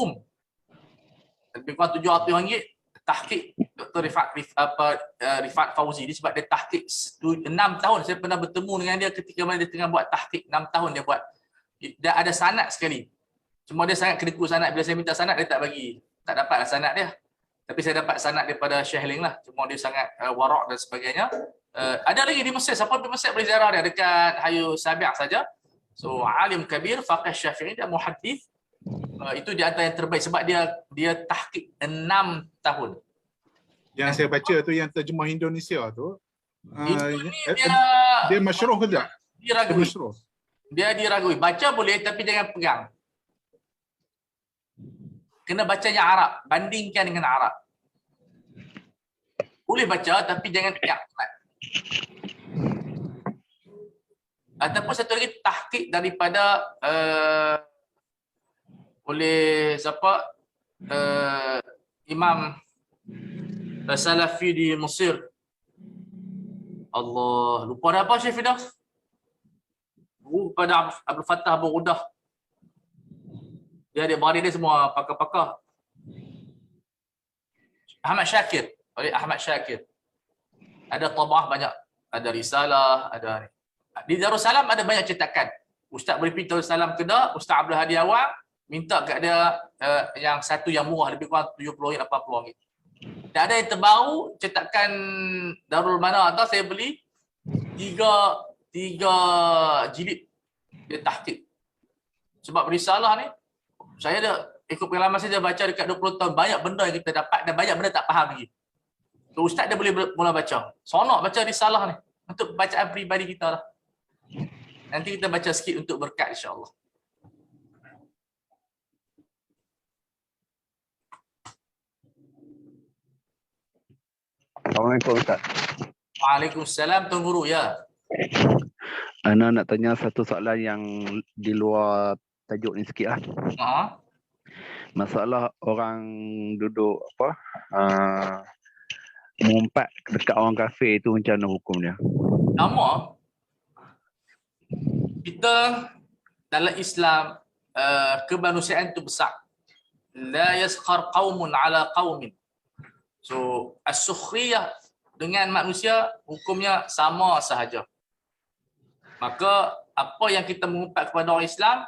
Speaker 1: lebih kurang RM700. Tahqiq Dr. Rifat Fauzi dia, sebab dia tahqiq 6 tahun. Saya pernah bertemu dengan dia ketika mana dia tengah buat tahqiq 6 tahun dia buat. Dia ada sanad sekali. Cuma dia sangat kedekut sanad. Bila saya minta sanad dia tak bagi. Tak dapatlah sanad dia. Tapi saya dapat sanad daripada Syekh Ling lah. Cuma dia sangat warak dan sebagainya. Ada lagi di Mesir. Siapa di Mesir boleh ziarah dia dekat Hayu Sabi' saja. So alim kabir, faqih Syafi'i dan muhaddits. Itu di antara yang terbaik sebab dia tahqiq 6 tahun.
Speaker 6: Yang saya baca tu yang terjemah Indonesia tu.
Speaker 1: Dia
Speaker 6: masyruh ke tak?
Speaker 1: Diragui. Dia diragui. Baca boleh tapi jangan pegang. kena bacanya Arab, bandingkan dengan Arab. Boleh baca tapi jangan i'tiqad. Ataupun satu lagi tahqiq daripada oleh siapa? Imam Salafi di Mesir. Allah, lupa dah apa Syekh Firdaus? Guru pada Abdul Fattah Abu Ghudah. Dia beradik dia semua pakar-pakar. Ahmad Syakir, oleh Ahmad Syakir. Ada tabah banyak, ada risalah, ada ni. Di Darussalam ada banyak cetakan. Ustaz boleh pergi Darussalam Kedah, Ustaz Abdul Hadi Awang minta kat dia yang satu yang murah lebih kurang RM70, RM80. Dan ada yang terbaru cetakan Darul Mana atas saya beli tiga jilid dia tahqiq. Sebab risalah ni saya ada ikut pengalaman saya baca dekat 20 tahun, banyak benda yang kita dapat dan banyak benda tak faham lagi. So, ustaz dia boleh mula baca. Seronok baca risalah ni untuk bacaan peribadi kita lah. Nanti kita baca sikit untuk berkat insya-Allah.
Speaker 7: Assalamualaikum Ustaz.
Speaker 1: Waalaikumsalam Tuan Guru ya.
Speaker 7: Ana nak tanya satu soalan yang di luar tajuk ni sikit lah. Masalah orang duduk mengumpat dekat orang kafir itu macam mana hukum dia?
Speaker 1: Nama kita dalam Islam kemanusiaan itu besar. La yaskhar qaumun ala qaumin. So as-sukhriyah dengan manusia hukumnya sama sahaja. Maka apa yang kita mengumpat kepada orang Islam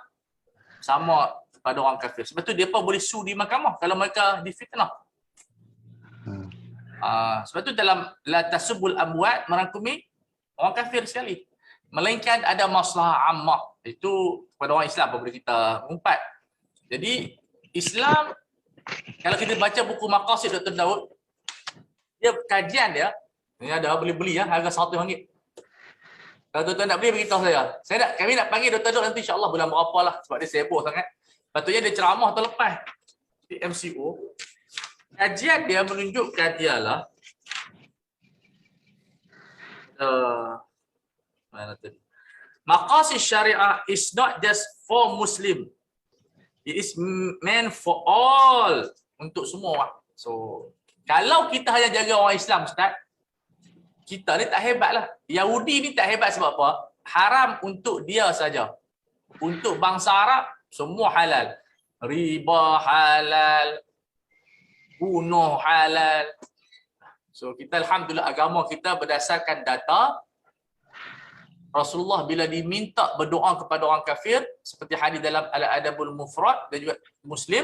Speaker 1: sama kepada orang kafir. Sebab tu mereka boleh sue di mahkamah kalau mereka difitnah. Sebab tu dalam la tasubul amwat merangkumi orang kafir sekali. Melainkan ada maslahah ammah. Itu kepada orang Islam boleh kita mengumpat. Jadi Islam, kalau kita baca buku Maqasid Dr. Daud, dia kajian dia, ini ada boleh beli ya, harga RM100. Kalau tuan-tuan nak beli, beritahu saya. Kami nak panggil Dr. Daud nanti insya-Allah bulan berapa lah, sebab dia sibuk sangat. Patutnya dia ceramah terlepas di MCO. Kajian dia menunjukkan dialah Maqasid syariah is not just for Muslim. It is meant for all, untuk semua orang. So, kalau kita hanya jaga orang Islam, Ustaz, kita ni tak hebat lah. Yahudi ni tak hebat sebab apa? Haram untuk dia saja. Untuk bangsa Arab, semua halal. Riba halal, bunuh halal. So, kita Alhamdulillah agama kita berdasarkan data. Rasulullah bila diminta berdoa kepada orang kafir, seperti hadis dalam Al-Adabul Mufrad dan juga Muslim,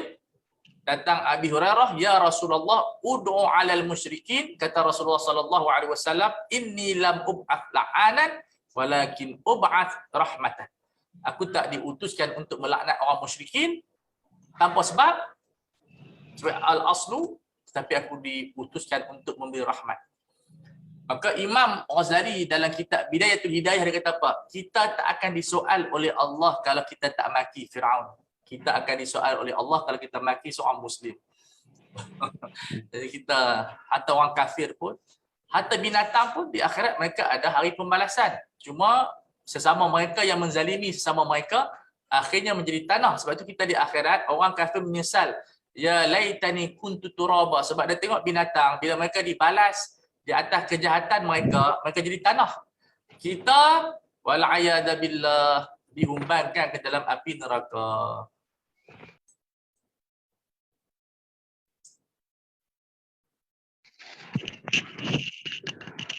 Speaker 1: datang Abi Hurairah, ya Rasulullah, ud'u 'alal musyrikin, kata Rasulullah sallallahu alaihi wasallam, inni lam ub'ats la'anan walakin ub'ats rahmatan. Aku tak diutuskan untuk melaknat orang musyrikin tanpa sebab al-aslu, tapi aku diutuskan untuk memberi rahmat. Maka Imam Ghazali dalam kitab Bidayatul Hidayah dia kata apa? Kita tak akan disoal oleh Allah kalau kita tak maki Firaun. Kita akan disoal oleh Allah kalau kita maki seorang Muslim. Jadi kita, hatta orang kafir pun, hatta binatang pun di akhirat mereka ada hari pembalasan. Cuma sesama mereka yang menzalimi sesama mereka, akhirnya menjadi tanah. Sebab itu kita di akhirat, orang kafir menyesal. Ya laitani kuntu turaba. Sebab dia tengok binatang, bila mereka dibalas di atas kejahatan mereka, mereka jadi tanah. Kita wal'ayadha billah dihumbankan ke dalam api neraka.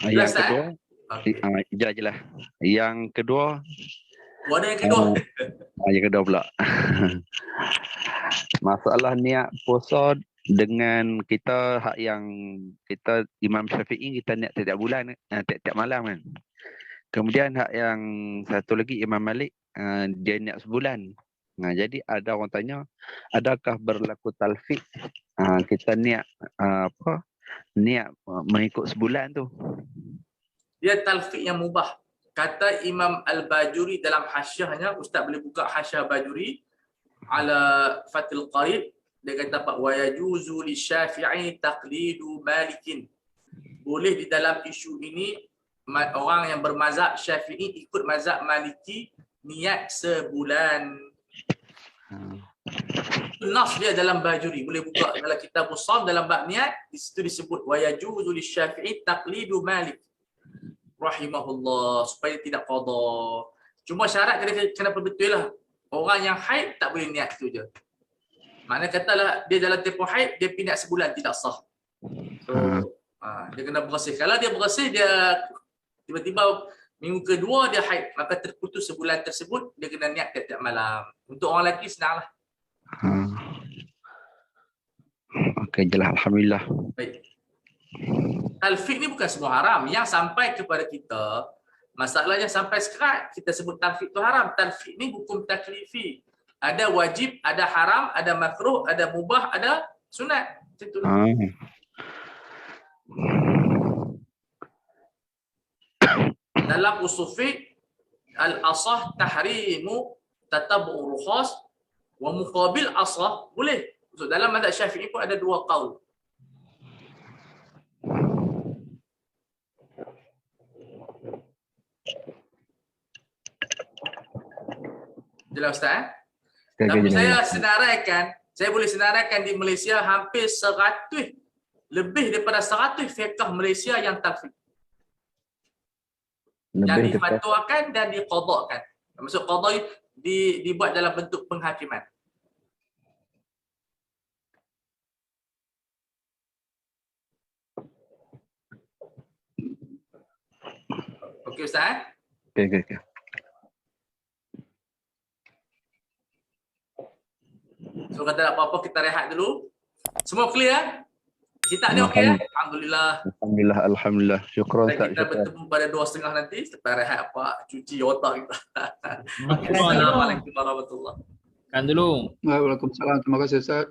Speaker 7: Yang kedua, jelas. Yang kedua,
Speaker 1: Ada yang kedua.
Speaker 7: Yang kedua pula. Masalah niat puasa dengan kita hak yang kita Imam Syafi'i kita niat tiap bulan, tiap malam kan. Kemudian hak yang satu lagi Imam Malik dia niat sebulan. Jadi ada orang tanya, adakah berlaku talfiq kita niat niat mengikut sebulan tu?
Speaker 1: Dia talfiq yang mubah. Kata Imam Al-Bajuri dalam hasyiahnya, Ustaz boleh buka hasyiah Bajuri ala Fathul Qarib. dia kata apa? Wa yajuzu li Syafi'i taqlidu Malikin. Boleh di dalam isu ini orang yang bermazhab Syafi'i ikut mazhab Maliki niat sebulan. Nas dia dalam Bajuri, boleh buka dalam kitab Shaum dalam bab niat, di situ disebut wa yajuzu li Syafi'i taqlidu Malik rahimahullah, supaya tidak qada. Cuma syarat kena betul lah. Orang yang haid tak boleh niat tu je. Maknanya katalah dia dalam tempoh haid dia pindah sebulan tidak sah. So dia kena bersih. Kalau dia bersih, dia tiba-tiba minggu kedua dia haid, maka terputus sebulan tersebut, dia kena niat tiap-tiap malam. Untuk orang lelaki senanglah.
Speaker 7: Okey, jelas, alhamdulillah.
Speaker 1: Baik. Talfiq ni bukan semua haram. Yang sampai kepada kita, masalahnya sampai sekarang kita sebut talfiq tu haram. Talfiq ni hukum taklifi. Ada wajib, ada haram, ada makruh, ada mubah, ada sunat. Itu. Dalam usul fiqh, al-asah tahrimu tatabu'u rukhas wa muqabil asah boleh. So, dalam mazhab Syafi'i pun ada dua qaul. Jelas Ustaz? Tapi saya boleh senaraikan di Malaysia hampir 100, lebih daripada 100 fiqh Malaysia yang talfiq. Yang difatwakan dan diqadhakan. Maksud qadha dibuat dalam bentuk penghakiman. Okey Ustaz?
Speaker 7: Okey.
Speaker 1: So kata tak apa-apa, kita rehat dulu. Semua clear? Kita ni okey ya? Alhamdulillah.
Speaker 7: Alhamdulillah. Syukran Ustaz.
Speaker 1: Kita bertemu pada 2:30 nanti. Lepas rehat apa? Cuci otak kita.
Speaker 3: Makan dulu.
Speaker 1: Assalamualaikum warahmatullahi wabarakatuh.
Speaker 4: Waalaikumsalam. Terima kasih Ustaz.